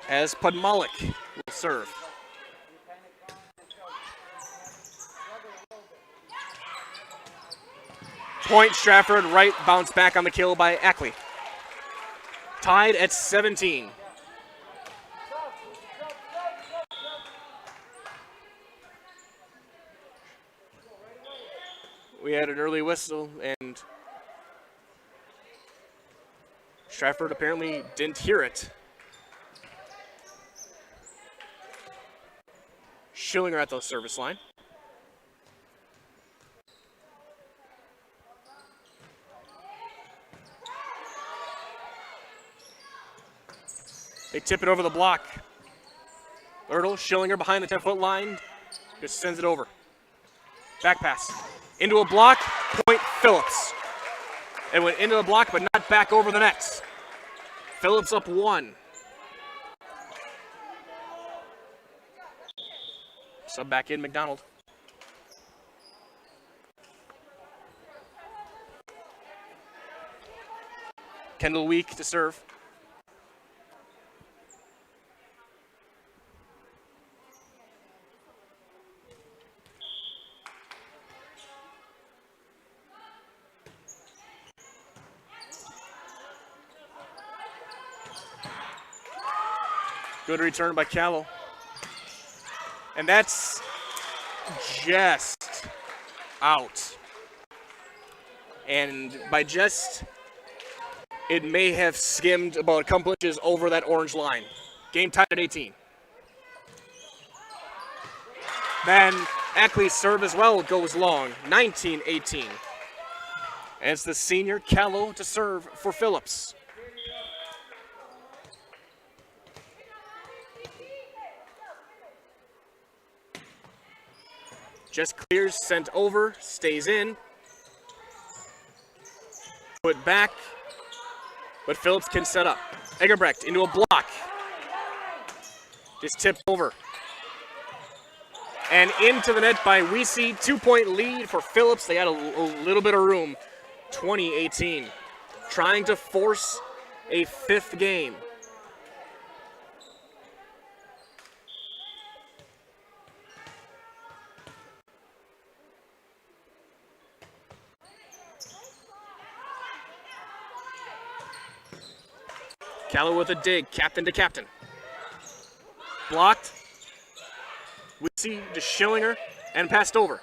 Speaker 2: As Pudmalik will serve. Point Stratford, right bounce back on the kill by Ackley. Tied at 17. We had an early whistle, and Stratford apparently didn't hear it. Schillinger at the service line. They tip it over the block. Ertl, Schillinger behind the 10-foot line, just sends it over. Back pass. Into a block, point Phillips. It went into the block, but not back over the net. Phillips up 1. Sub back in McDonald. Kendall Week to serve. Good return by Callow. And that's just out. And by just, it may have skimmed about a couple inches over that orange line. Game tied at 18. Then Ackley's serve as well goes long, 19-18. And it's the senior Callow to serve for Phillips. Just clears, sent over, stays in. Put back, but Phillips can set up. Egerbrecht into a block. Just tipped over. And into the net by Weesey. 2-point lead for Phillips. They got a little bit of room. 20-18. Trying to force a 5th game. Callow with a dig, captain to captain. Blocked. Weesey to Schillinger and passed over.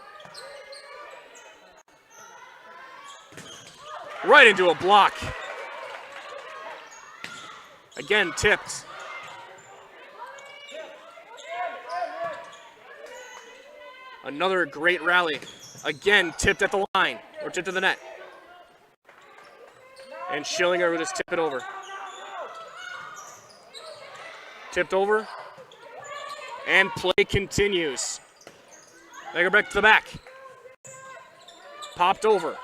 Speaker 2: Right into a block. Again, tipped. Another great rally. Again, tipped at the line, or tipped to the net. And Schillinger will just tip it over. Tipped over, and play continues. Egerbrecht to the back. Popped over.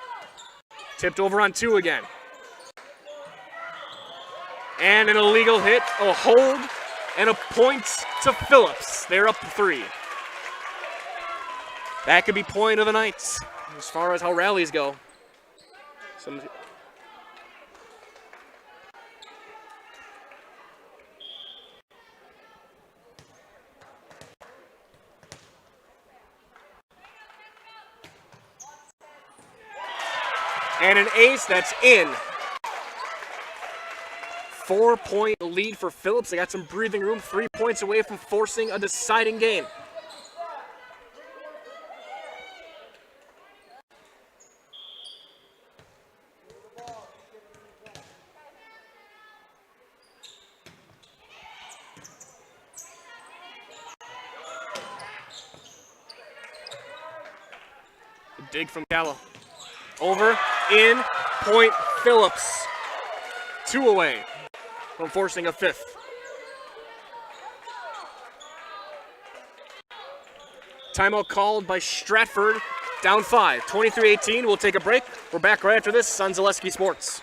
Speaker 2: Tipped over on 2 again. And an illegal hit, a hold, and a point to Phillips. They're up 3. That could be point of the night as far as how rallies go. And an ace that's in. 4-point lead for Phillips. They got some breathing room. 3 points away from forcing a deciding game. Dig from Callow. Over, in, point, Phillips. 2 away from forcing a 5th. Timeout called by Stratford, down 5. 23-18, we'll take a break. We're back right after this on Zaleski Sports.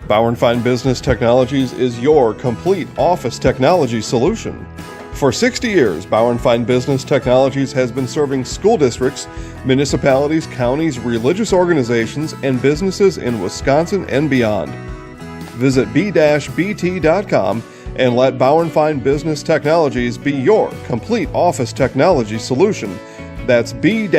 Speaker 5: Bauer & Fine Business Technologies is your complete office technology solution. For 60 years, Bauer & Fine Business Technologies has been serving school districts, municipalities, counties, religious organizations, and businesses in Wisconsin and beyond. Visit b-bt.com and let Bauernfein Business Technologies be your complete office technology solution. That's b-bt.com.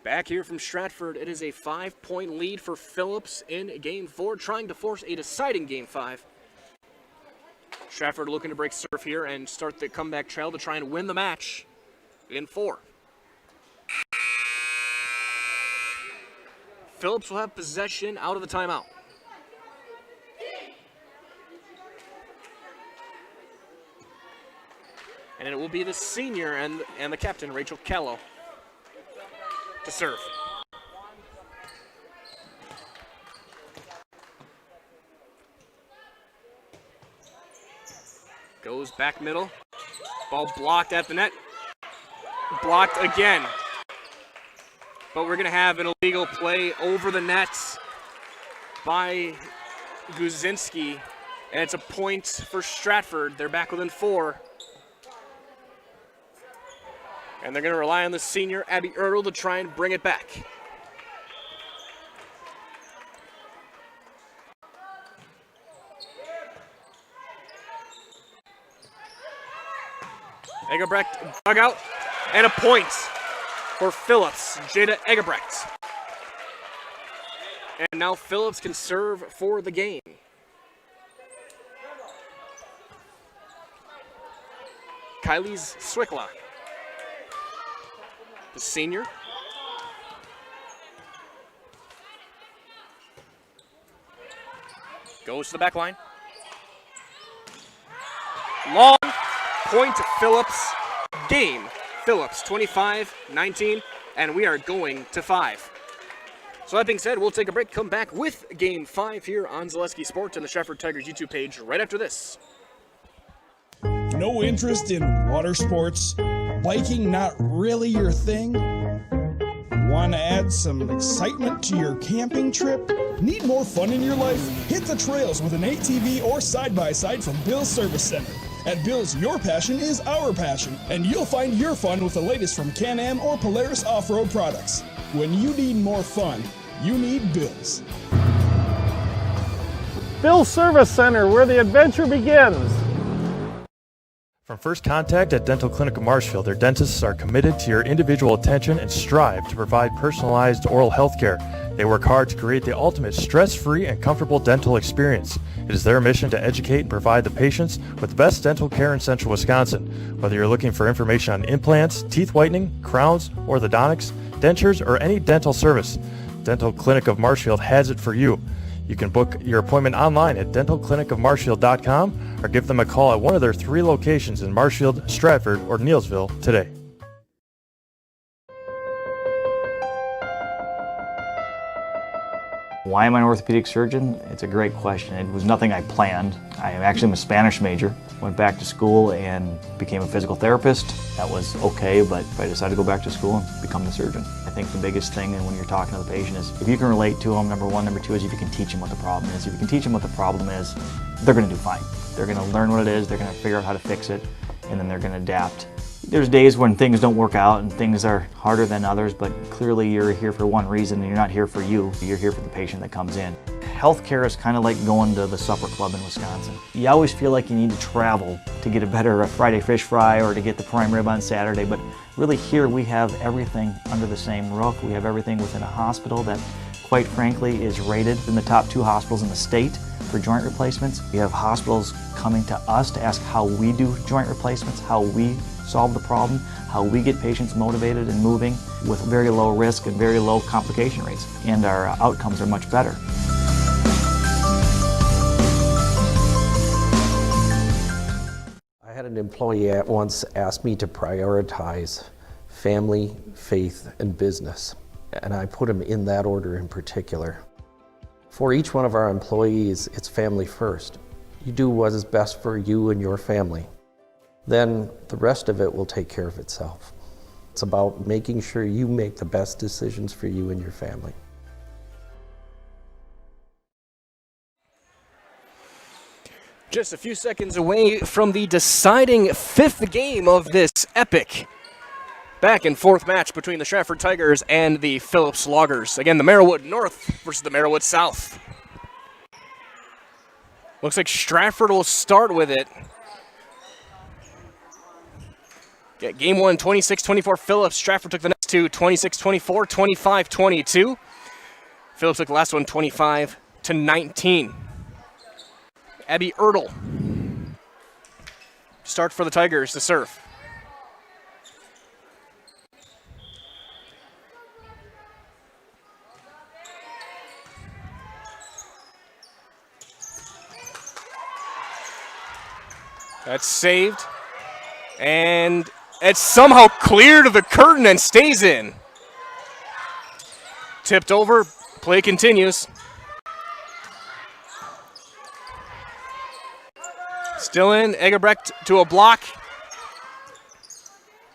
Speaker 2: Back here from Stratford, it is a 5-point lead for Phillips in Game 4, trying to force a deciding Game 5. Stratford looking to break serve here and start the comeback trail to try and win the match in 4. Phillips will have possession out of the timeout. And it will be the senior and the captain, Rachel Callow, to serve. Goes back middle. Ball blocked at the net. Blocked again. But we're going to have an illegal play over the nets by Guzinski. And it's a point for Stratford. They're back within 4. And they're going to rely on the senior, Abby Ertl, to try and bring it back. Egebrecht dug out, and a point for Phillips, Jada Egebrecht. And now Phillips can serve for the game. Kylie's Swickla, the senior. Goes to the back line. Long point Phillips. Game Phillips 25-19, and we are going to 5. So that being said, we'll take a break, come back with Game 5 here on Zaleski Sports and the Stratford Tigers YouTube page right after this.
Speaker 6: No interest in water sports? Biking not really your thing? Want to add some excitement to your camping trip? Need more fun in your life? Hit the trails with an ATV or side-by-side from Bill's Service Center. At Bill's, your passion is our passion, and you'll find your fun with the latest from Can-Am or Polaris off-road products. When you need more fun, you need Bill's.
Speaker 7: Bill's Service Center, where the adventure begins.
Speaker 8: From first contact at Dental Clinic of Marshfield, their dentists are committed to your individual attention and strive to provide personalized oral health care. They work hard to create the ultimate stress-free and comfortable dental experience. It is their mission to educate and provide the patients with the best dental care in Central Wisconsin. Whether you're looking for information on implants, teeth whitening, crowns, orthodontics, dentures, or any dental service, Dental Clinic of Marshfield has it for you. You can book your appointment online at dentalclinicofmarshfield.com or give them a call at one of their 3 locations in Marshfield, Stratford, or Neillsville today.
Speaker 9: Why am I an orthopedic surgeon? It's a great question. It was nothing I planned. I actually am a Spanish major. Went back to school and became a physical therapist. That was okay, but I decided to go back to school and become the surgeon. I think the biggest thing when you're talking to the patient is if you can relate to them, number one. Number two is if you can teach them what the problem is. If you can teach them what the problem is, they're going to do fine. They're going to learn what it is, they're going to figure out how to fix it, and then they're going to adapt. There's days when things don't work out and things are harder than others, but clearly you're here for one reason and you're not here for you. You're here for the patient that comes in. Healthcare is kind of like going to the supper club in Wisconsin. You always feel like you need to travel to get a better Friday fish fry or to get the prime rib on Saturday, but really here we have everything under the same roof. We have everything within a hospital that, quite frankly, is rated in the top 2 hospitals in the state for joint replacements. We have hospitals coming to us to ask how we do joint replacements, how we solve the problem, how we get patients motivated and moving with very low risk and very low complication rates. And our outcomes are much better.
Speaker 10: I had an employee at once ask me to prioritize family, faith, and business. And I put them in that order in particular. For each one of our employees, it's family first. You do what is best for you and your family. Then the rest of it will take care of itself. It's about making sure you make the best decisions for you and your family.
Speaker 2: Just a few seconds away from the deciding 5th game of this epic back and forth match between the Stratford Tigers and the Phillips Loggers. Again, the Merrillwood North versus the Merrillwood South. Looks like Stratford will start with it. Yeah, game 1, 26-24 Phillips. Stratford took the next two, 26-24, 25-22. Phillips took the last one, 25-19. Abby Ertl start for the Tigers to serve. That's saved. And it's somehow cleared of the curtain and stays in. Tipped over. Play continues. Still in. Egerbrecht to a block.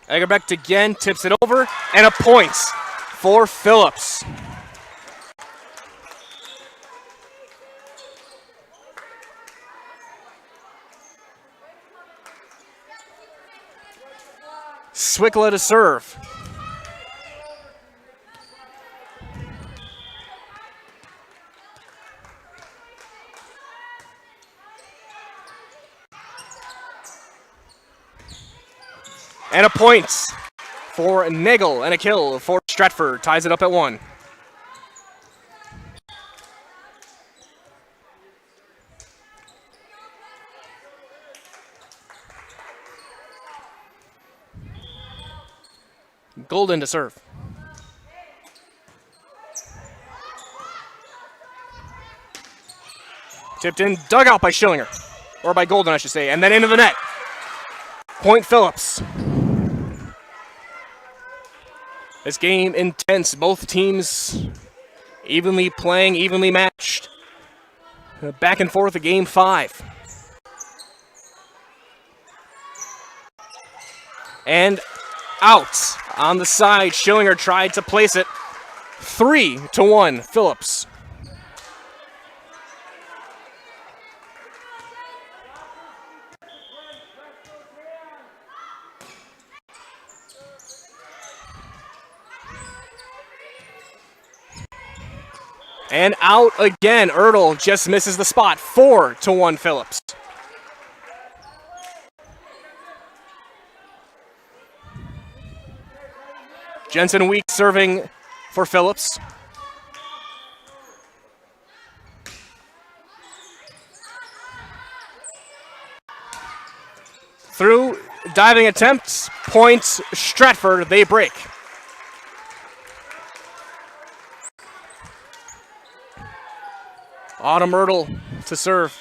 Speaker 2: Egerbrecht again tips it over. And a point for Phillips. Swickla to serve. And a point for Nagel and a kill for Stratford. Ties it up at 1. Golden to serve. Tipped in, dug out by Schillinger. Or by Golden, I should say. And then into the net. Point Phillips. This game intense. Both teams evenly playing, evenly matched. Back and forth of game 5. And out on the side. Schillinger tried to place it. 3-1 Phillips. And out again. Ertl just misses the spot. 4-1 Phillips. Jensen Week serving for Phillips. Through diving attempts, point Stratford, they break. Autumn Ertl to serve.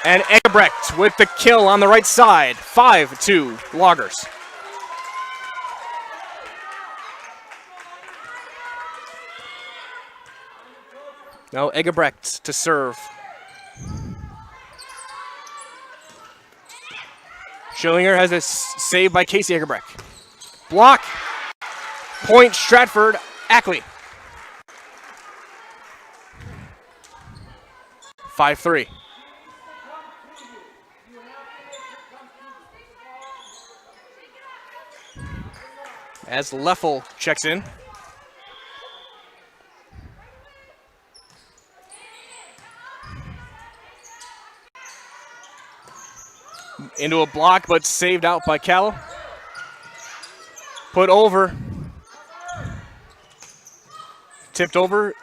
Speaker 2: And Egebrecht with the kill on the right side. 5-2 Loggers. Now Egebrecht to serve. Schillinger has a save by Casey Egebrecht. Block. Point Stratford. Ackley. 5-3. As Leffel checks in. Into a block, but saved out by Callow. Put over. Tipped over.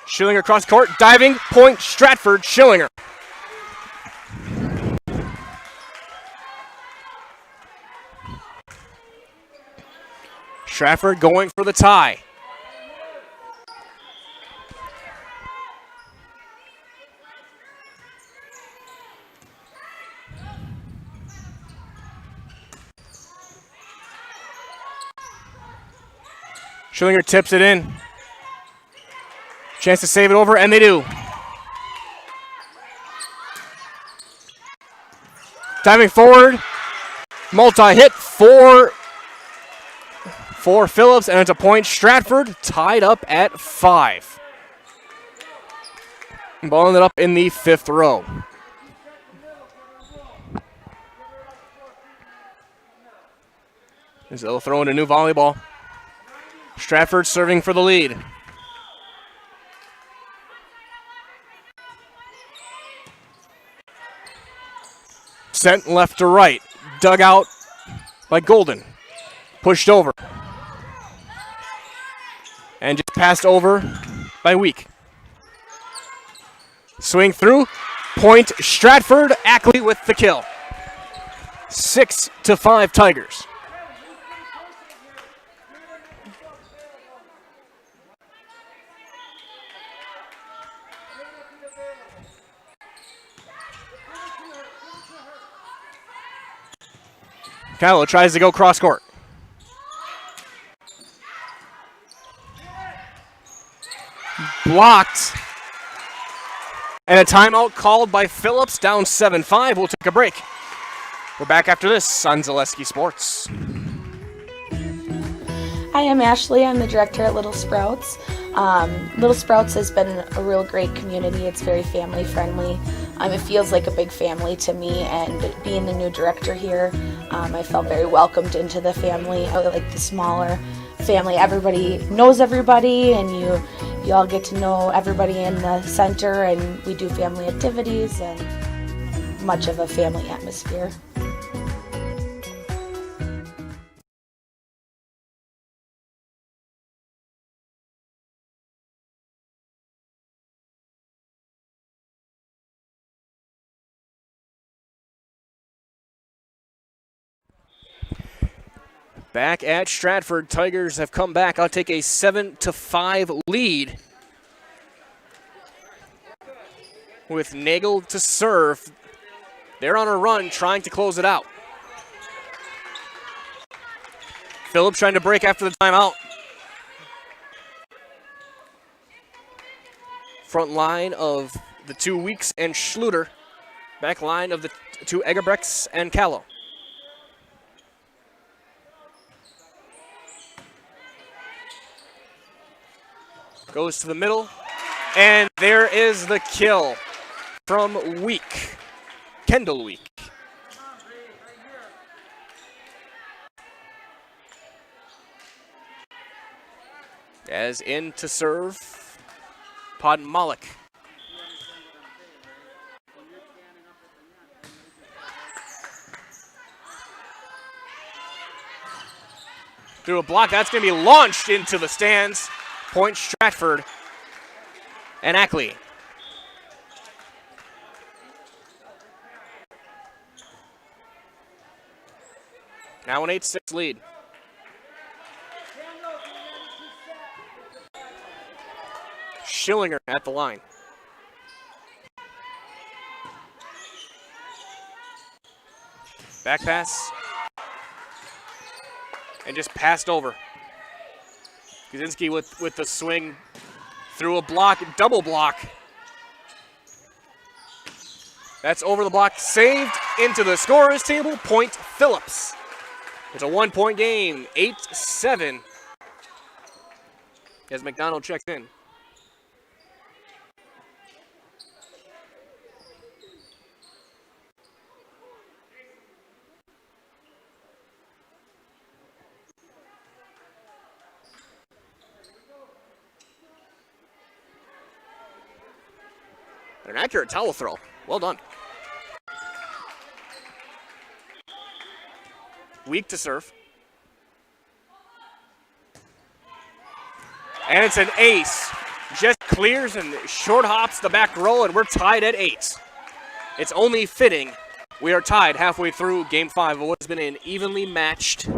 Speaker 2: Schillinger across court. Diving. Point Stratford. Schillinger. Stratford going for the tie. Schillinger tips it in. Chance to save it over, and they do. Diving forward. Multi-hit for for Phillips, and it's a point. Stratford tied up at 5. Ball ended up in the 5th row. As they'll throw in a new volleyball. Stratford serving for the lead. Sent left to right. Dug out by Golden. Pushed over. And just passed over by Week. Swing through. Point Stratford. Ackley with the kill. 6-5 Tigers. Kylo tries to go cross court. Blocked. And a timeout called by Phillips, down 7-5. We'll take a break. We're back after this on Zaleski Sports.
Speaker 11: Hi, I'm Ashley. I'm the director at Little Sprouts. Little Sprouts has been a real great community. It's very family friendly. It feels like a big family to me, and being the new director here, I felt very welcomed into the family. I like the smaller family. Everybody knows everybody, and you all get to know everybody in the center, and we do family activities and much of a family atmosphere.
Speaker 2: Back at Stratford, Tigers have come back. I'll take a 7-5 lead. With Nagel to serve. They're on a run trying to close it out. Phillips trying to break after the timeout. Front line of the 2 Weeks and Schluter. Back line of the 2 Egerbrechts and Callow. Goes to the middle, and there is the kill from Week, Kendall Week. As in to serve, Podmalik. Through a block, that's going to be launched into the stands. Point Stratford and Ackley. Now an 8-6 lead. Schillinger at the line. Back pass. And just passed over. Kaczynski with the swing through a block, double block. That's over the block, saved into the scorer's table. Point Phillips. It's a 1-point game, 8-7. As McDonald checks in. An accurate towel throw. Well done. Weak to serve. And it's an ace. Just clears and short hops the back row, and we're tied at 8. It's only fitting we are tied halfway through Game 5 of what has been an evenly matched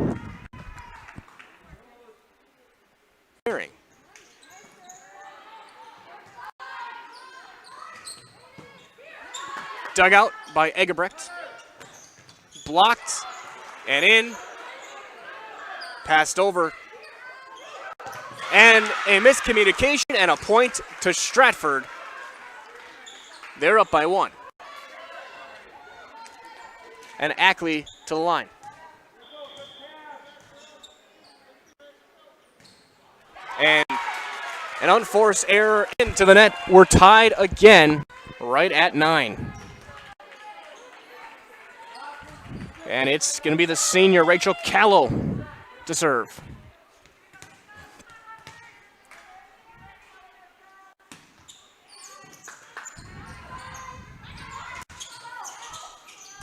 Speaker 2: pairing. Dug out by Egebrecht. Blocked and in. Passed over. And a miscommunication and a point to Stratford. They're up by 1. And Ackley to the line. And an unforced error into the net. We're tied again right at 9. And it's going to be the senior, Rachel Callow, to serve.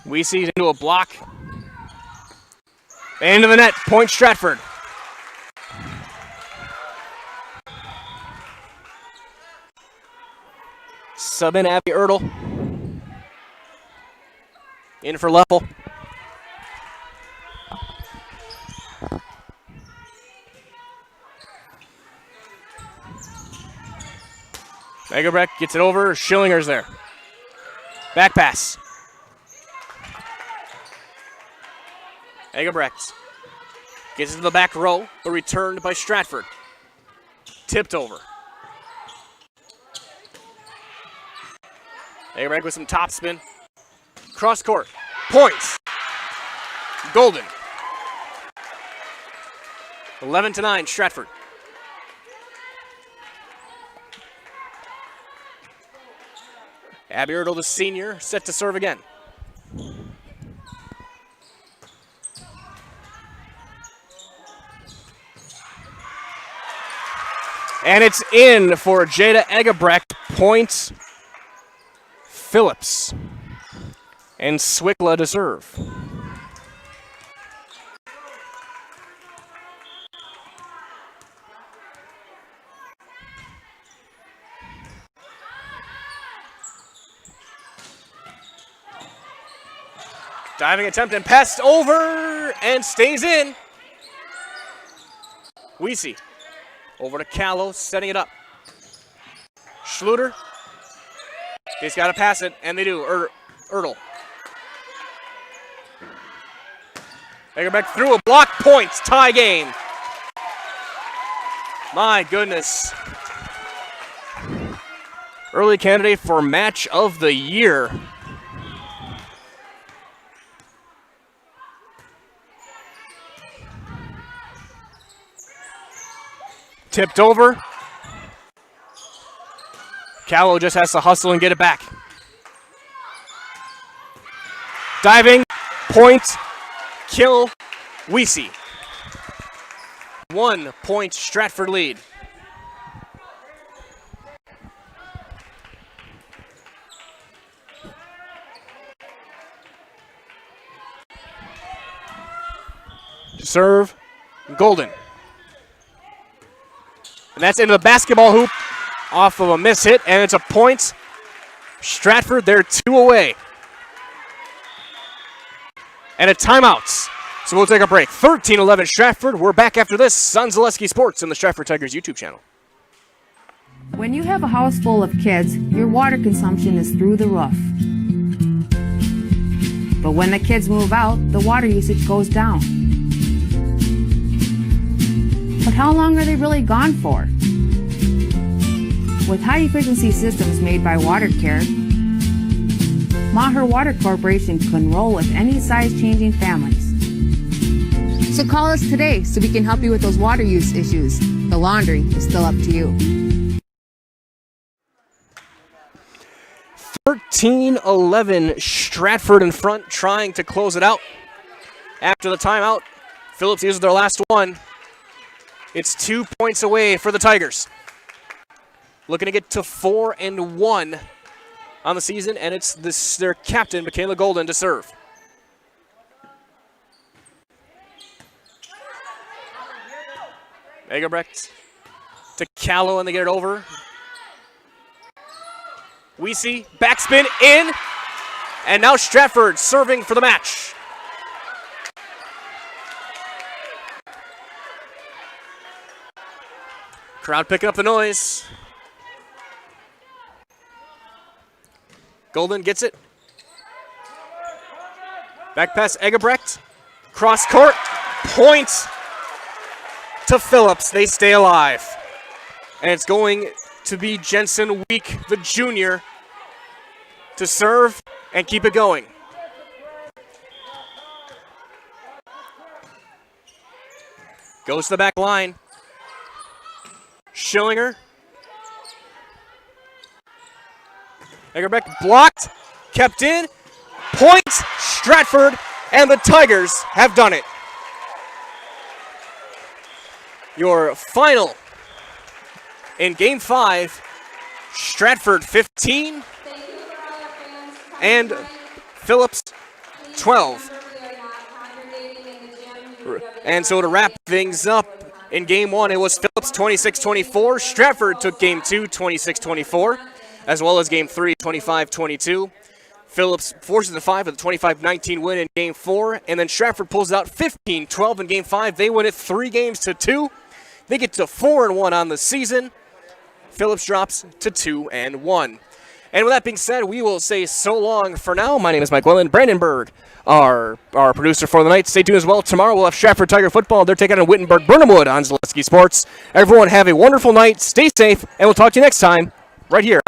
Speaker 2: We see into a block. Into the net, point Stratford. Sub in Abby Ertl. In for Leffel. Egerbrecht gets it over. Schillinger's there. Back pass. Egerbrecht gets into the back row, but returned by Stratford. Tipped over. Egerbrecht with some topspin. Cross court. Points. Golden. 11-9, Stratford. Abby Ertl, the senior, set to serve again. And it's in for Jada Egerbrecht. Points Phillips. And Swickla to serve. Diving attempt and passed over and stays in. Weesey over to Callow, setting it up. Schluter. He's got to pass it, and they do. Ertl. Egerbrecht through a block. Points. Tie game. My goodness. Early candidate for match of the year. Tipped over. Callow just has to hustle and get it back. Diving. Point. Kill. Weesey. 1 point Stratford lead. Serve. Golden. And that's into the basketball hoop off of a miss hit, and it's a point. Stratford, they're 2 away. And a timeout. So we'll take a break. 13-11 Stratford. We're back after this on Zaleski Sports on the Stratford Tigers YouTube channel.
Speaker 12: When you have a house full of kids, your water consumption is through the roof. But when the kids move out, the water usage goes down. But how long are they really gone for? With high-efficiency systems made by WaterCare, Maher Water Corporation can roll with any size-changing families. So call us today so we can help you with those water use issues. The laundry is still up to you.
Speaker 2: 13-11, Stratford in front, trying to close it out. After the timeout, Phillips uses their last one. It's 2 points away for the Tigers. Looking to get to 4-1 on the season, and it's their captain, Michaela Golden, to serve. Egerbrecht to Callow, and they get it over. Weesey, backspin in, and now Stratford serving for the match. Crowd picking up the noise. Golden gets it. Back pass Egerbrecht. Cross court. Point to Phillips. They stay alive. And it's going to be Jensen Week, the junior, to serve and keep it going. Goes to the back line. Schillinger. Egerbeck blocked, kept in. Point, Stratford, and the Tigers have done it. Your final in Game 5, Stratford 15 and Phillips 12. And so to wrap things up, in Game 1, it was Phillips 26-24. Stratford took Game 2, 26-24, as well as Game 3, 25-22. Phillips forces the 5 with a 25-19 win in Game 4, and then Stratford pulls out 15-12 in Game 5. They win it 3-2. They get to 4-1 on the season. Phillips drops to 2-1. And with that being said, we will say so long for now. My name is Mike Welland. Brandon Berg, our producer for the night. Stay tuned as well. Tomorrow we'll have Stratford Tiger football. They're taking on Wittenberg Burnhamwood on Zaleski Sports. Everyone have a wonderful night. Stay safe, and we'll talk to you next time right here.